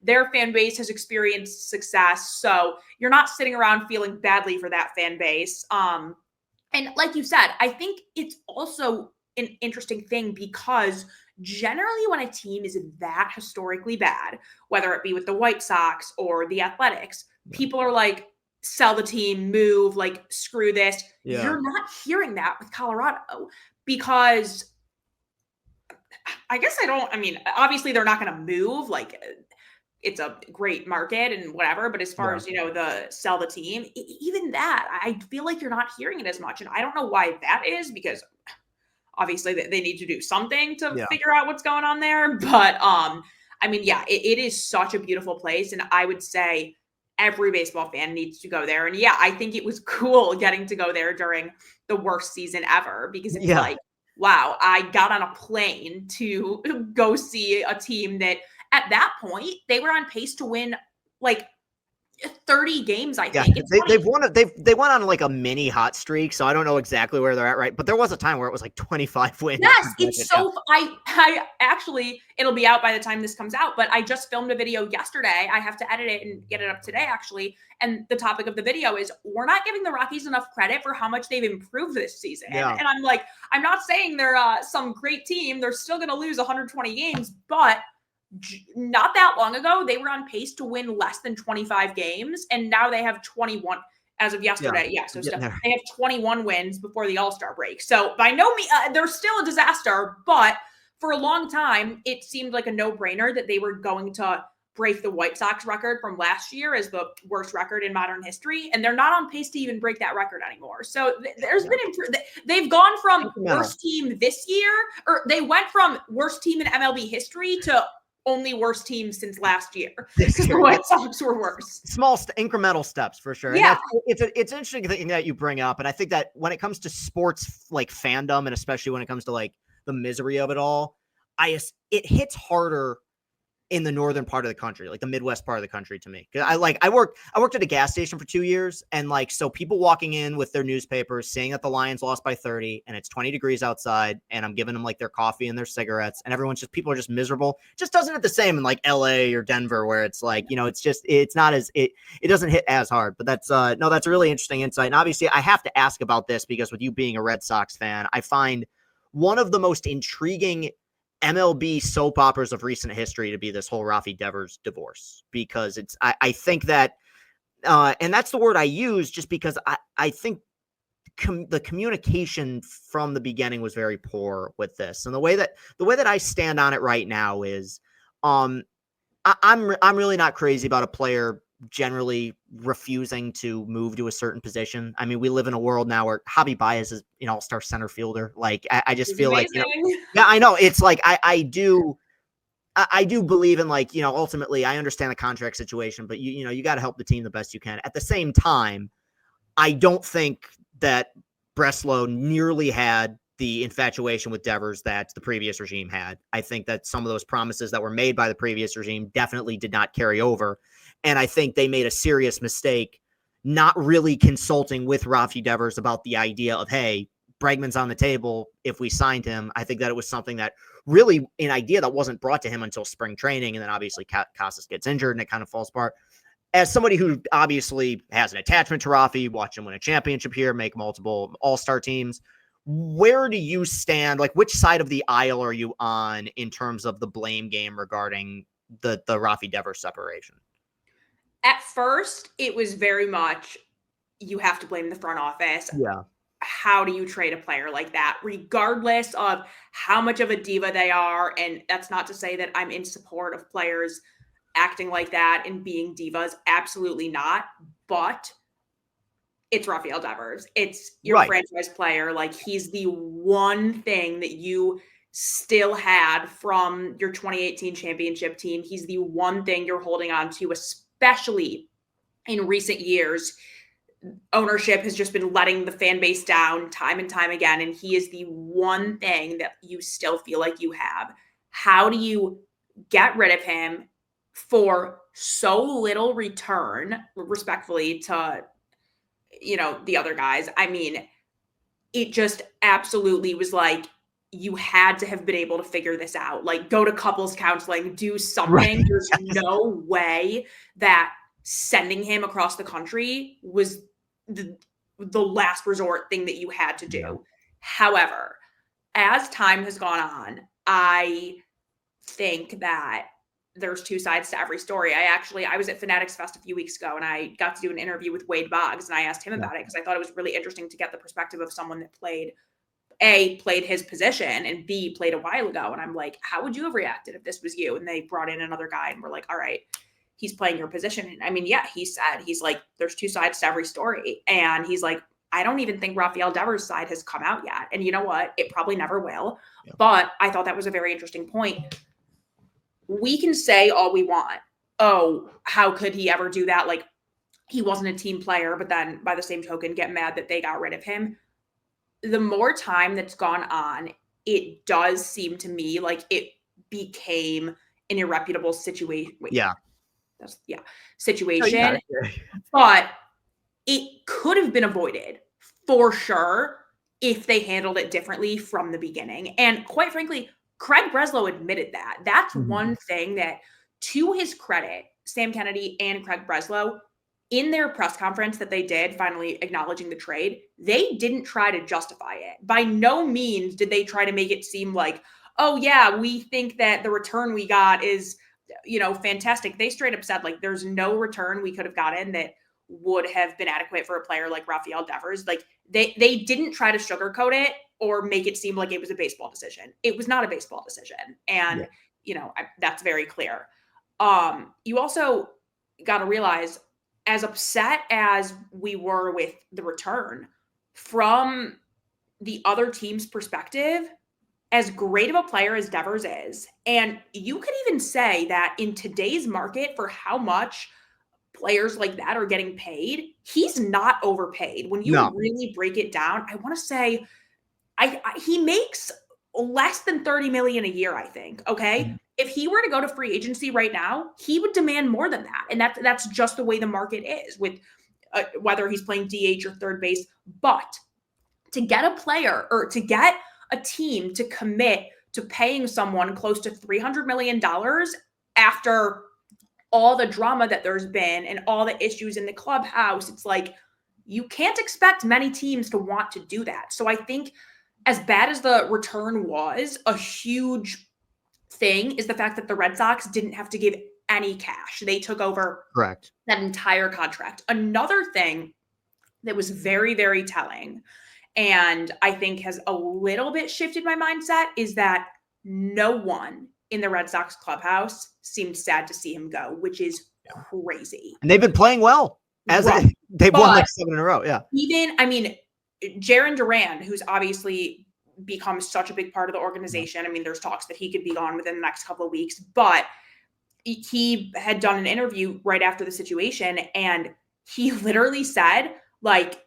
Their fan base has experienced success. So you're not sitting around feeling badly for that fan base. And like you said, I think it's also an interesting thing because generally when a team is that historically bad, whether it be with the White Sox or the Athletics, people are like, sell the team, move, like, screw this. You're not hearing that with Colorado because obviously they're not going to move. Like, it's a great market and whatever, but as far as, the sell the team, even that, I feel like you're not hearing it as much. And I don't know why that is, because obviously they need to do something to figure out what's going on there. But, it is such a beautiful place. And I would say every baseball fan needs to go there. And I think it was cool getting to go there during the worst season ever, because it's like, wow, I got on a plane to go see a team that at that point they were on pace to win like 30 games, I think. They went on like a mini hot streak, so I don't know exactly where they're at, right? But there was a time where it was like 25 wins. Yes, it's so I actually, it'll be out by the time this comes out, but I just filmed a video yesterday. I have to edit it and get it up today, actually. And the topic of the video is, we're not giving the Rockies enough credit for how much they've improved this season. And I'm like, I'm not saying they're some great team. They're still going to lose 120 games, but not that long ago, they were on pace to win less than 25 games, and now they have 21 as of yesterday. So they have 21 wins before the All-Star break. So by no means, they're still a disaster, but for a long time, it seemed like a no-brainer that they were going to break the White Sox record from last year as the worst record in modern history, and they're not on pace to even break that record anymore. So there's been they've gone from worst team this year, or they went from worst team in MLB history to only worst team since last year, because the White Sox were worse. Small incremental steps for sure. Yeah. It's an interesting thing that you bring up. And I think that when it comes to sports, like fandom, and especially when it comes to like the misery of it all, it hits harder in the northern part of the country, like the Midwest part of the country, to me. I worked at a gas station for 2 years, and like, so people walking in with their newspapers saying that the Lions lost by 30 and it's 20 degrees outside, and I'm giving them like their coffee and their cigarettes, and people are just miserable. It just doesn't hit the same in like LA or Denver, where it's like, it doesn't hit as hard. But that's a really interesting insight. And obviously I have to ask about this, because with you being a Red Sox fan, I find one of the most intriguing MLB soap operas of recent history to be this whole Rafi Devers divorce, because I think that, and that's the word I use, just because I think the communication from the beginning was very poor with this. And the way that I stand on it right now is, I'm really not crazy about a player generally refusing to move to a certain position. I mean, we live in a world now where Javi Baez is an all-star center fielder. Like, I just feel like, yeah, I know. It's like, I do I do believe in, like, ultimately I understand the contract situation, but you got to help the team the best you can. At the same time, I don't think that Breslow nearly had the infatuation with Devers that the previous regime had. I think that some of those promises that were made by the previous regime definitely did not carry over. And I think they made a serious mistake not really consulting with Rafi Devers about the idea of, hey, Bregman's on the table if we signed him. I think that it was something that really an idea that wasn't brought to him until spring training. And then obviously Casas gets injured and it kind of falls apart. As somebody who obviously has an attachment to Rafi, watch him win a championship here, make multiple all-star teams, where do you stand? Like, which side of the aisle are you on in terms of the blame game regarding the Rafi Devers separation? At first, it was very much, you have to blame the front office. Yeah. How do you trade a player like that, regardless of how much of a diva they are? And that's not to say that I'm in support of players acting like that and being divas. Absolutely not. But it's Rafael Devers. It's your franchise player. Like, he's the one thing that you still had from your 2018 championship team. He's the one thing you're holding on to, especially in recent years. Ownership has just been letting the fan base down time and time again. And he is the one thing that you still feel like you have. How do you get rid of him for so little return, respectfully, to, the other guys? I mean, it just absolutely was like, you had to have been able to figure this out. Like, go to couples counseling, do something. Right. There's no way that sending him across the country was the last resort thing that you had to do. Yeah. However, as time has gone on, I think that there's two sides to every story. I was at Fanatics Fest a few weeks ago, and I got to do an interview with Wade Boggs, and I asked him about it because I thought it was really interesting to get the perspective of someone that played his position, and B, played a while ago. And I'm like, how would you have reacted if this was you? And they brought in another guy and were like, all right, he's playing your position. And I mean, yeah, he's like, there's two sides to every story. And he's like, I don't even think Rafael Devers' side has come out yet. And you know what? It probably never will. Yeah. But I thought that was a very interesting point. We can say all we want. Oh, how could he ever do that? Like, he wasn't a team player, but then by the same token, get mad that they got rid of him. The more time that's gone on, it does seem to me like it became an irreputable situation. Situation. But it could have been avoided for sure if they handled it differently from the beginning. And quite frankly, Craig Breslow admitted that. That's one thing that, to his credit, Sam Kennedy and Craig Breslow, in their press conference that they did, finally acknowledging the trade, they didn't try to justify it. By no means did they try to make it seem like, oh yeah, we think that the return we got is, fantastic. They straight up said, like, there's no return we could have gotten that would have been adequate for a player like Rafael Devers. Like, they didn't try to sugarcoat it or make it seem like it was a baseball decision. It was not a baseball decision. And, that's very clear. You also got to realize, as upset as we were with the return, from the other team's perspective, as great of a player as Devers is, and you could even say that in today's market, for how much players like that are getting paid, he's not overpaid. When you really break it down, I want to say he makes less than $30 million a year, I think. Okay. Mm-hmm. If he were to go to free agency right now, he would demand more than that. And that's just the way the market is, with whether he's playing DH or third base. But to get a player, or to get a team to commit to paying someone close to $300 million after all the drama that there's been and all the issues in the clubhouse, it's like, you can't expect many teams to want to do that. So I think, as bad as the return was, a huge thing is the fact that the Red Sox didn't have to give any cash. They took over that entire contract. Another thing that was very, very telling, and I think has a little bit shifted my mindset, is that no one in the Red Sox clubhouse seemed sad to see him go, which is crazy. And they've been playing well. They've won like 7 in a row. Yeah. Even, Jaron Duran, who's obviously become such a big part of the organization. I mean, there's talks that he could be gone within the next couple of weeks, but he had done an interview right after the situation, and he literally said, like,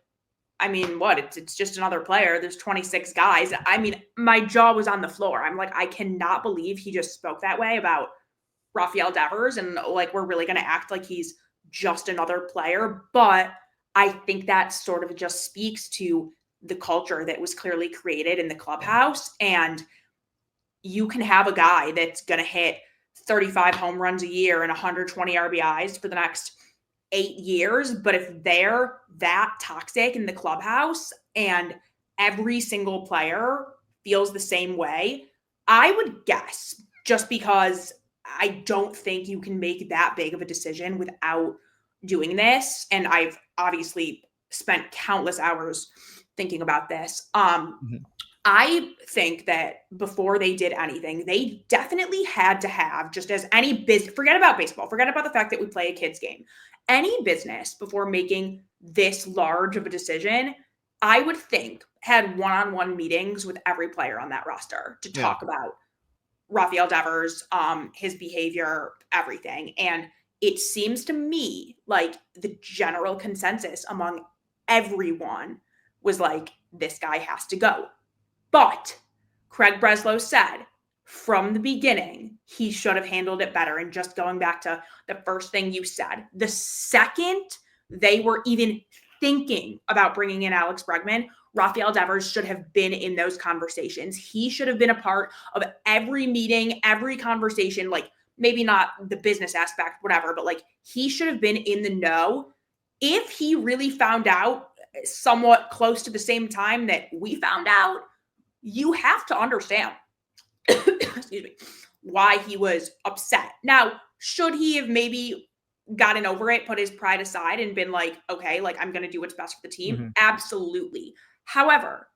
I mean, what? It's just another player. There's 26 guys. I mean, my jaw was on the floor. I'm like, I cannot believe he just spoke that way about Rafael Devers, and like, we're really going to act like he's just another player. But I think that sort of just speaks to the culture that was clearly created in the clubhouse. And you can have a guy that's going to hit 35 home runs a year and 120 RBIs for the next 8 years. But if they're that toxic in the clubhouse and every single player feels the same way, I would guess, just because I don't think you can make that big of a decision without doing this. And I've obviously spent countless hours thinking about this. I think that before they did anything, they definitely had to have, just as any business, forget about baseball, forget about the fact that we play a kid's game. Any business before making this large of a decision, I would think had one-on-one meetings with every player on that roster to talk about Rafael Devers, his behavior, everything. And it seems to me like the general consensus among everyone was like, this guy has to go. But Craig Breslow said from the beginning, he should have handled it better. And just going back to the first thing you said, the second they were even thinking about bringing in Alex Bregman, Rafael Devers should have been in those conversations. He should have been a part of every meeting, every conversation, like maybe not the business aspect, whatever, but like he should have been in the know. If he really found out somewhat close to the same time that we found out, you have to understand, excuse me, why he was upset. Now, should he have maybe gotten over it, put his pride aside and been like, okay, like I'm going to do what's best for the team? Absolutely. However,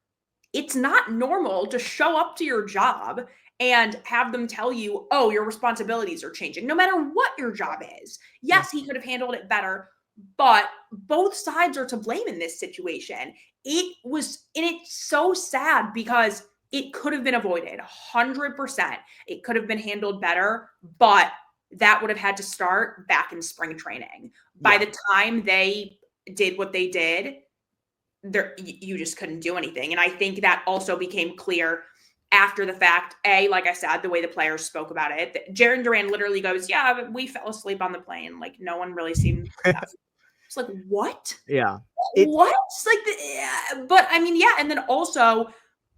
it's not normal to show up to your job and have them tell you, oh, your responsibilities are changing, no matter what your job is. Yes, he could have handled it better, but both sides are to blame in this situation. It's so sad because it could have been avoided 100%. It could have been handled better, but that would have had to start back in spring training. By the time they did what they did, you just couldn't do anything. And I think that also became clear after the fact. Like I said, the way the players spoke about it, Jarren Duran literally goes, yeah, we fell asleep on the plane. Like no one really seemed it's like, what? Yeah. What? Like, but I mean, yeah. And then also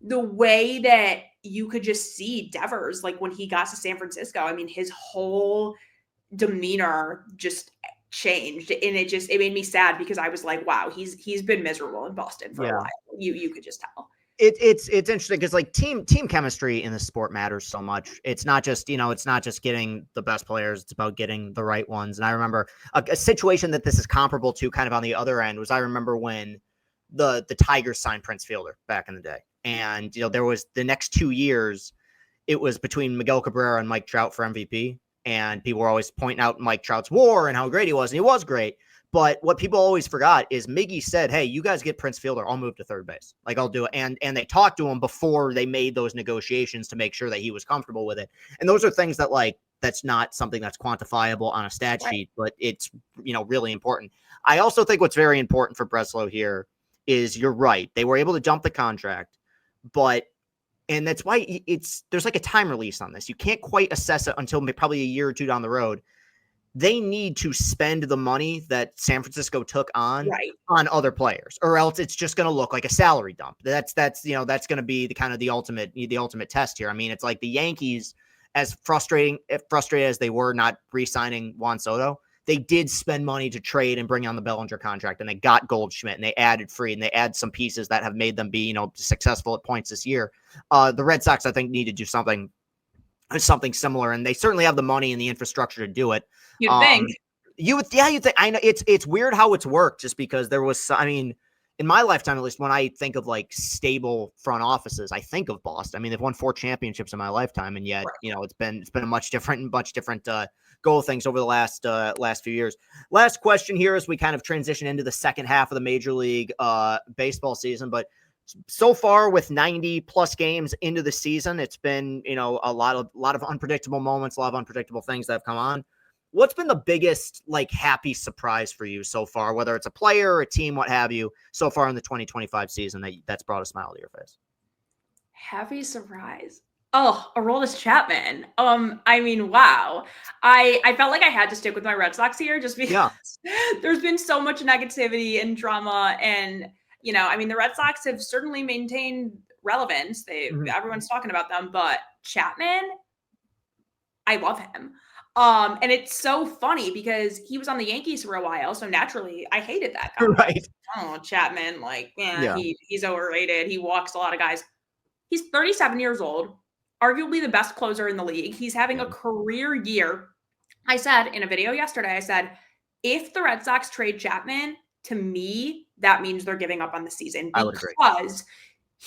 the way that you could just see Devers, like when he got to San Francisco, I mean, his whole demeanor just changed, and it made me sad because I was like, wow, he's been miserable in Boston for a while. You could just tell. It's interesting because like team chemistry in the sport matters so much. It's not just getting the best players, it's about getting the right ones. And I remember a situation that this is comparable to kind of on the other end was, I remember when the Tigers signed Prince Fielder back in the day. And there was the next 2 years, it was between Miguel Cabrera and Mike Trout for MVP. And people were always pointing out Mike Trout's WAR and how great he was, and he was great. But what people always forgot is Miggy said, hey, you guys get Prince Fielder, I'll move to third base. Like, I'll do it. And they talked to him before they made those negotiations to make sure that he was comfortable with it. And those are things that, like, that's not something that's quantifiable on a stat sheet, but it's, really important. I also think what's very important for Breslow here is, you're right, they were able to jump the contract, and that's why there's like a time release on this. You can't quite assess it until probably a year or two down the road. They need to spend the money that San Francisco took on other players, or else it's just going to look like a salary dump. That's going to be the ultimate test here. I mean, it's like the Yankees, as frustrated as they were not re-signing Juan Soto, they did spend money to trade and bring on the Bellinger contract, and they got Goldschmidt, and they added Fried, and they add some pieces that have made them be, successful at points this year. The Red Sox, I think, need to do something similar, and they certainly have the money and the infrastructure to do it. You'd think. You think. I know it's weird how it's worked, just because there was, I mean, in my lifetime, at least, when I think of like stable front offices, I think of Boston. I mean, they've won 4 championships in my lifetime, and yet, it's been a much different go of things over the last few years. Last question here as we kind of transition into the second half of the Major League Baseball season. But so far with 90 plus games into the season, it's been, a lot of unpredictable moments, a lot of unpredictable things that have come on. What's been the biggest happy surprise for you so far, whether it's a player or a team, what have you, so far in the 2025 season that's brought a smile to your face? Happy surprise. Oh, Aroldis Chapman. Wow. I felt like I had to stick with my Red Sox here just because there's been so much negativity and drama. And, the Red Sox have certainly maintained relevance. Everyone's talking about them, but Chapman, I love him. And it's so funny because he was on the Yankees for a while. So naturally I hated that guy. Right. Oh, Chapman, he's overrated. He walks a lot of guys. He's 37 years old, arguably the best closer in the league. He's having a career year. I said in a video yesterday, if the Red Sox trade Chapman, to me, that means they're giving up on the season because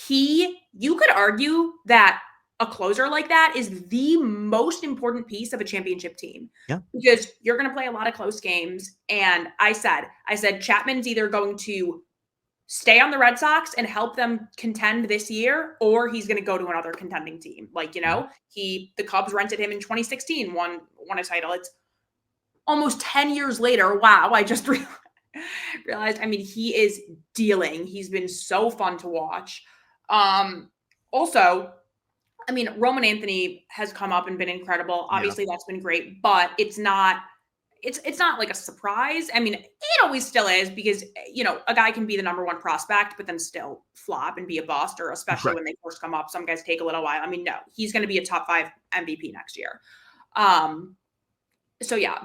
you could argue that a closer like that is the most important piece of a championship team. Yeah. Because you're going to play a lot of close games. And I said Chapman's either going to stay on the Red Sox and help them contend this year, or he's going to go to another contending team. The Cubs rented him in 2016, won a title. It's almost 10 years later. Wow. I just realized, he is dealing. He's been so fun to watch. Also, Roman Anthony has come up and been incredible. Obviously that's been great, but it's not like a surprise. It always still is because, a guy can be the number one prospect, but then still flop and be a bust, or especially when they first come up, some guys take a little while. No, he's going to be a top 5 MVP next year.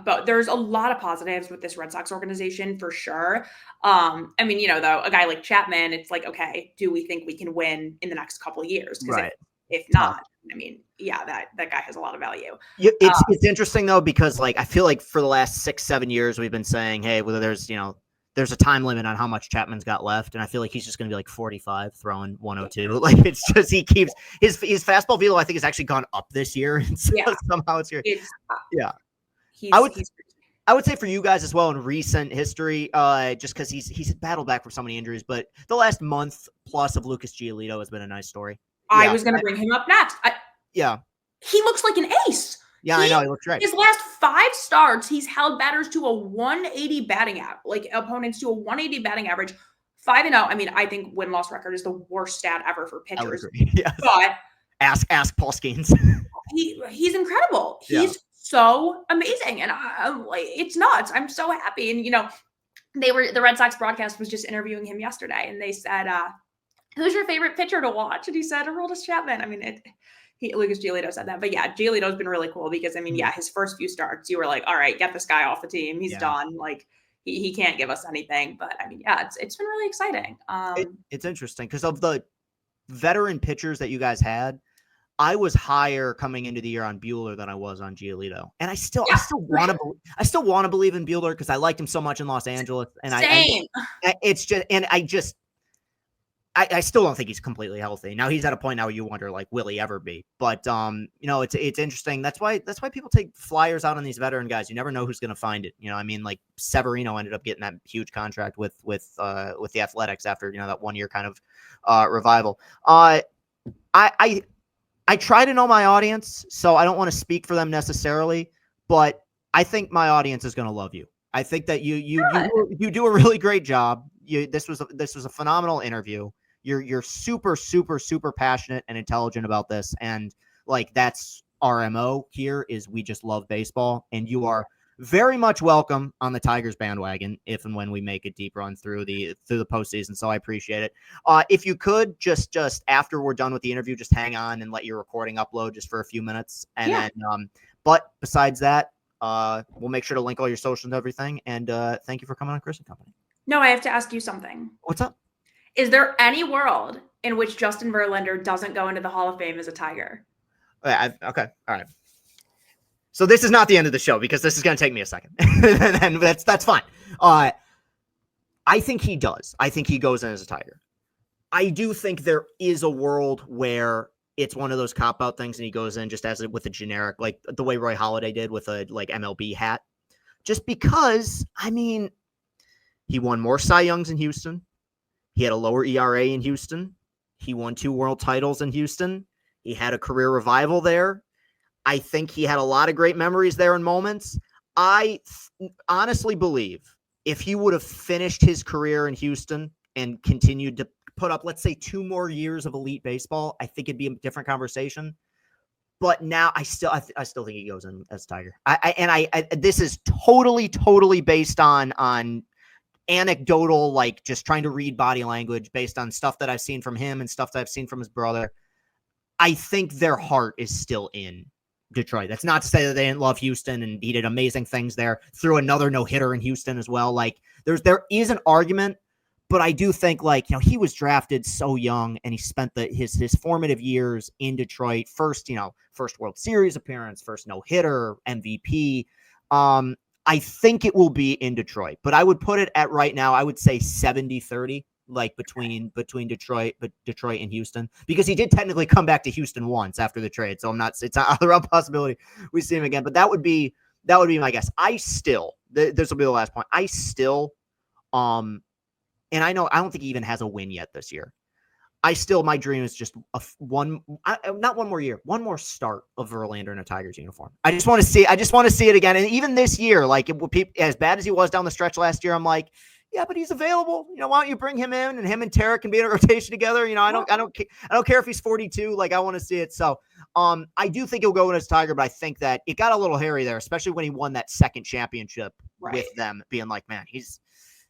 But there's a lot of positives with this Red Sox organization for sure. Though a guy like Chapman, it's like, okay, do we think we can win in the next couple of years? Right. If not, that guy has a lot of value. It's interesting though, because I feel like for the last 6-7 years, we've been saying, hey, whether there's a time limit on how much Chapman's got left. And I feel like he's just going to be 45 throwing 102. It's just, he keeps his fastball velo, I think, has actually gone up this year. And somehow it's here. I would say for you guys as well in recent history, just because he's battled back from so many injuries, but the last month plus of Lucas Giolito has been a nice story. I was going to bring him up next. He looks like an ace. Yeah, I know. He looks great. His last 5 starts, he's held batters to a 180 batting average, opponents to a 180 batting average. 5-0. I think win-loss record is the worst stat ever for pitchers. Yes. But ask Paul Skeens. he's incredible. He's so amazing, and it's nuts. I'm so happy. And the Red Sox broadcast was just interviewing him yesterday, and they said, "Who's your favorite pitcher to watch?" And he said, "Aroldis Chapman." Lucas Giolito said that, but Giolito's been really cool because his first few starts, you were like, all right, get this guy off the team. He's done. He can't give us anything. But it's been really exciting. It's interesting because of the veteran pitchers that you guys had. I was higher coming into the year on Buehler than I was on Giolito, and I still want to believe in Buehler because I liked him so much in Los Angeles. And Same. I still don't think he's completely healthy. Now he's at a point now where you wonder, will he ever be? But it's interesting. That's why people take flyers out on these veteran guys. You never know who's going to find it. Severino ended up getting that huge contract with the Athletics after that 1 year kind of revival. I try to know my audience, so I don't want to speak for them necessarily, but I think my audience is going to love you. I think that you do a really great job. This was a phenomenal interview. You're super, super, super passionate and intelligent about this. And that's our MO here is we just love baseball, and you are very much welcome on the Tigers bandwagon if and when we make a deep run through the postseason. So I appreciate it. If you could just after we're done with the interview, just hang on and let your recording upload just for a few minutes. And then, but besides that, we'll make sure to link all your socials and everything. And thank you for coming on Chris and Company. No, I have to ask you something. What's up? Is there any world in which Justin Verlander doesn't go into the Hall of Fame as a Tiger? Okay. All right. So this is not the end of the show because this is going to take me a second. And that's fine. I think he does. I think he goes in as a Tiger. I do think there is a world where it's one of those cop-out things and he goes in just with a generic, like the way Roy Halladay did with a MLB hat. Just because, he won more Cy Youngs in Houston. He had a lower ERA in Houston. He won 2 world titles in Houston. He had a career revival there. I think he had a lot of great memories there and moments. I honestly believe if he would have finished his career in Houston and continued to put up, let's say, 2 more years of elite baseball, I think it'd be a different conversation. But now I still think he goes in as Tiger. I this is totally based on anecdotal, like just trying to read body language based on stuff that I've seen from him and stuff that I've seen from his brother. I think their heart is still in Detroit. That's not to say that they didn't love Houston, and he did amazing things there. Threw another no-hitter in Houston as well. Like there is an argument, but I do think, like, he was drafted so young and he spent his formative years in Detroit. First World Series appearance, first no-hitter, MVP. I think it will be in Detroit, but I would put it at right now, I would say 70-30, like between Detroit and Houston, because he did technically come back to Houston once after the trade. So it's not a real possibility we see him again, but that would be my guess. This will be the last point. And I don't think he even has a win yet this year. My dream is just not one more year, one more start of Verlander in a Tigers uniform. I just want to see it again. And even this year, like as bad as he was down the stretch last year, I'm like, yeah, but he's available. Why don't you bring him in, and him and Tarek can be in a rotation together? I don't care if he's 42. Like, I want to see it. So, I do think he'll go in as Tiger, but I think that it got a little hairy there, especially when he won that second championship with them, being like, man, his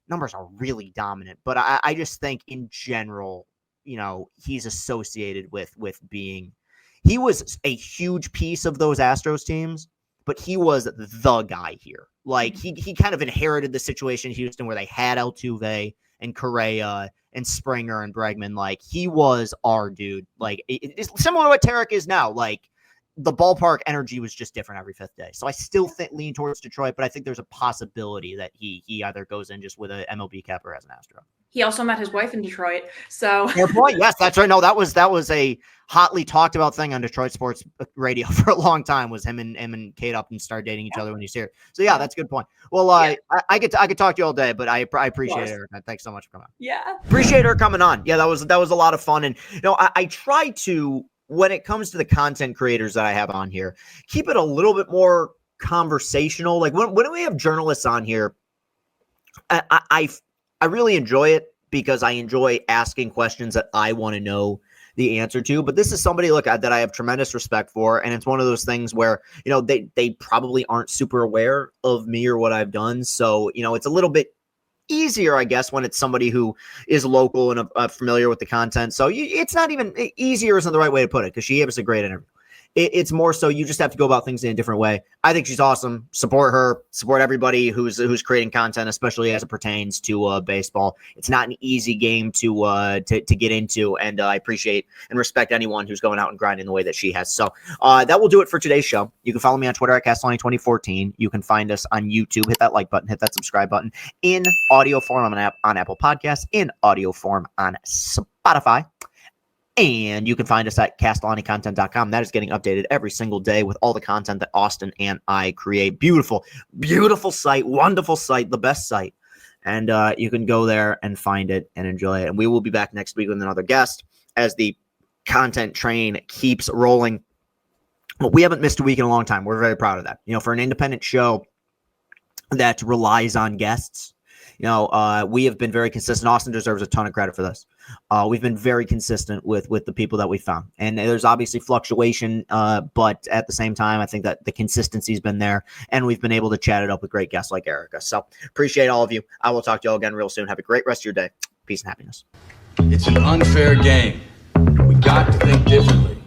numbers are really dominant. But I just think in general, he's associated with being, he was a huge piece of those Astros teams, but he was the guy here. Like, he kind of inherited the situation in Houston where they had Altuve and Correa and Springer and Bregman. Like, he was our dude. Like, it's similar to what Tarek is now. Like, the ballpark energy was just different every 5th day. So I still lean towards Detroit, but I think there's a possibility that he either goes in just with a MLB cap or as an Astro. He also met his wife in Detroit. So fair point. Yes, that's right. No, that was a hotly talked about thing on Detroit sports radio for a long time, was him and Kate Upton started dating each other when he's here. So yeah, that's a good point. Well, I could talk to you all day, but I appreciate it, Erica. Thanks so much for coming on. Yeah. Appreciate her coming on. Yeah, that was a lot of fun. And I try to, when it comes to the content creators that I have on here, keep it a little bit more conversational. Like when we have journalists on here, I really enjoy it because I enjoy asking questions that I want to know the answer to. But this is somebody, that I have tremendous respect for. And it's one of those things where, they probably aren't super aware of me or what I've done. So, it's a little bit easier, I guess, when it's somebody who is local and familiar with the content. So it's not even easier isn't the right way to put it, because she gave us a great interview. It's more so you just have to go about things in a different way. I think she's awesome. Support her. Support everybody who's creating content, especially as it pertains to baseball. It's not an easy game to get into, and I appreciate and respect anyone who's going out and grinding the way that she has. So that will do it for today's show. You can follow me on Twitter at Castellani2014. You can find us on YouTube. Hit that like button. Hit that subscribe button. In audio form on Apple Podcasts. In audio form on Spotify. And you can find us at CastellaniContent.com. That is getting updated every single day with all the content that Austin and I create. Beautiful, beautiful site, wonderful site, the best site. And you can go there and find it and enjoy it. And we will be back next week with another guest as the content train keeps rolling. But we haven't missed a week in a long time. We're very proud of that. For an independent show that relies on guests, we have been very consistent. Austin deserves a ton of credit for this. We've been very consistent with the people that we found. And there's obviously fluctuation, but at the same time, I think that the consistency's been there, and we've been able to chat it up with great guests like Erica. So appreciate all of you. I will talk to you all again real soon. Have a great rest of your day. Peace and happiness. It's an unfair game. We got to think differently.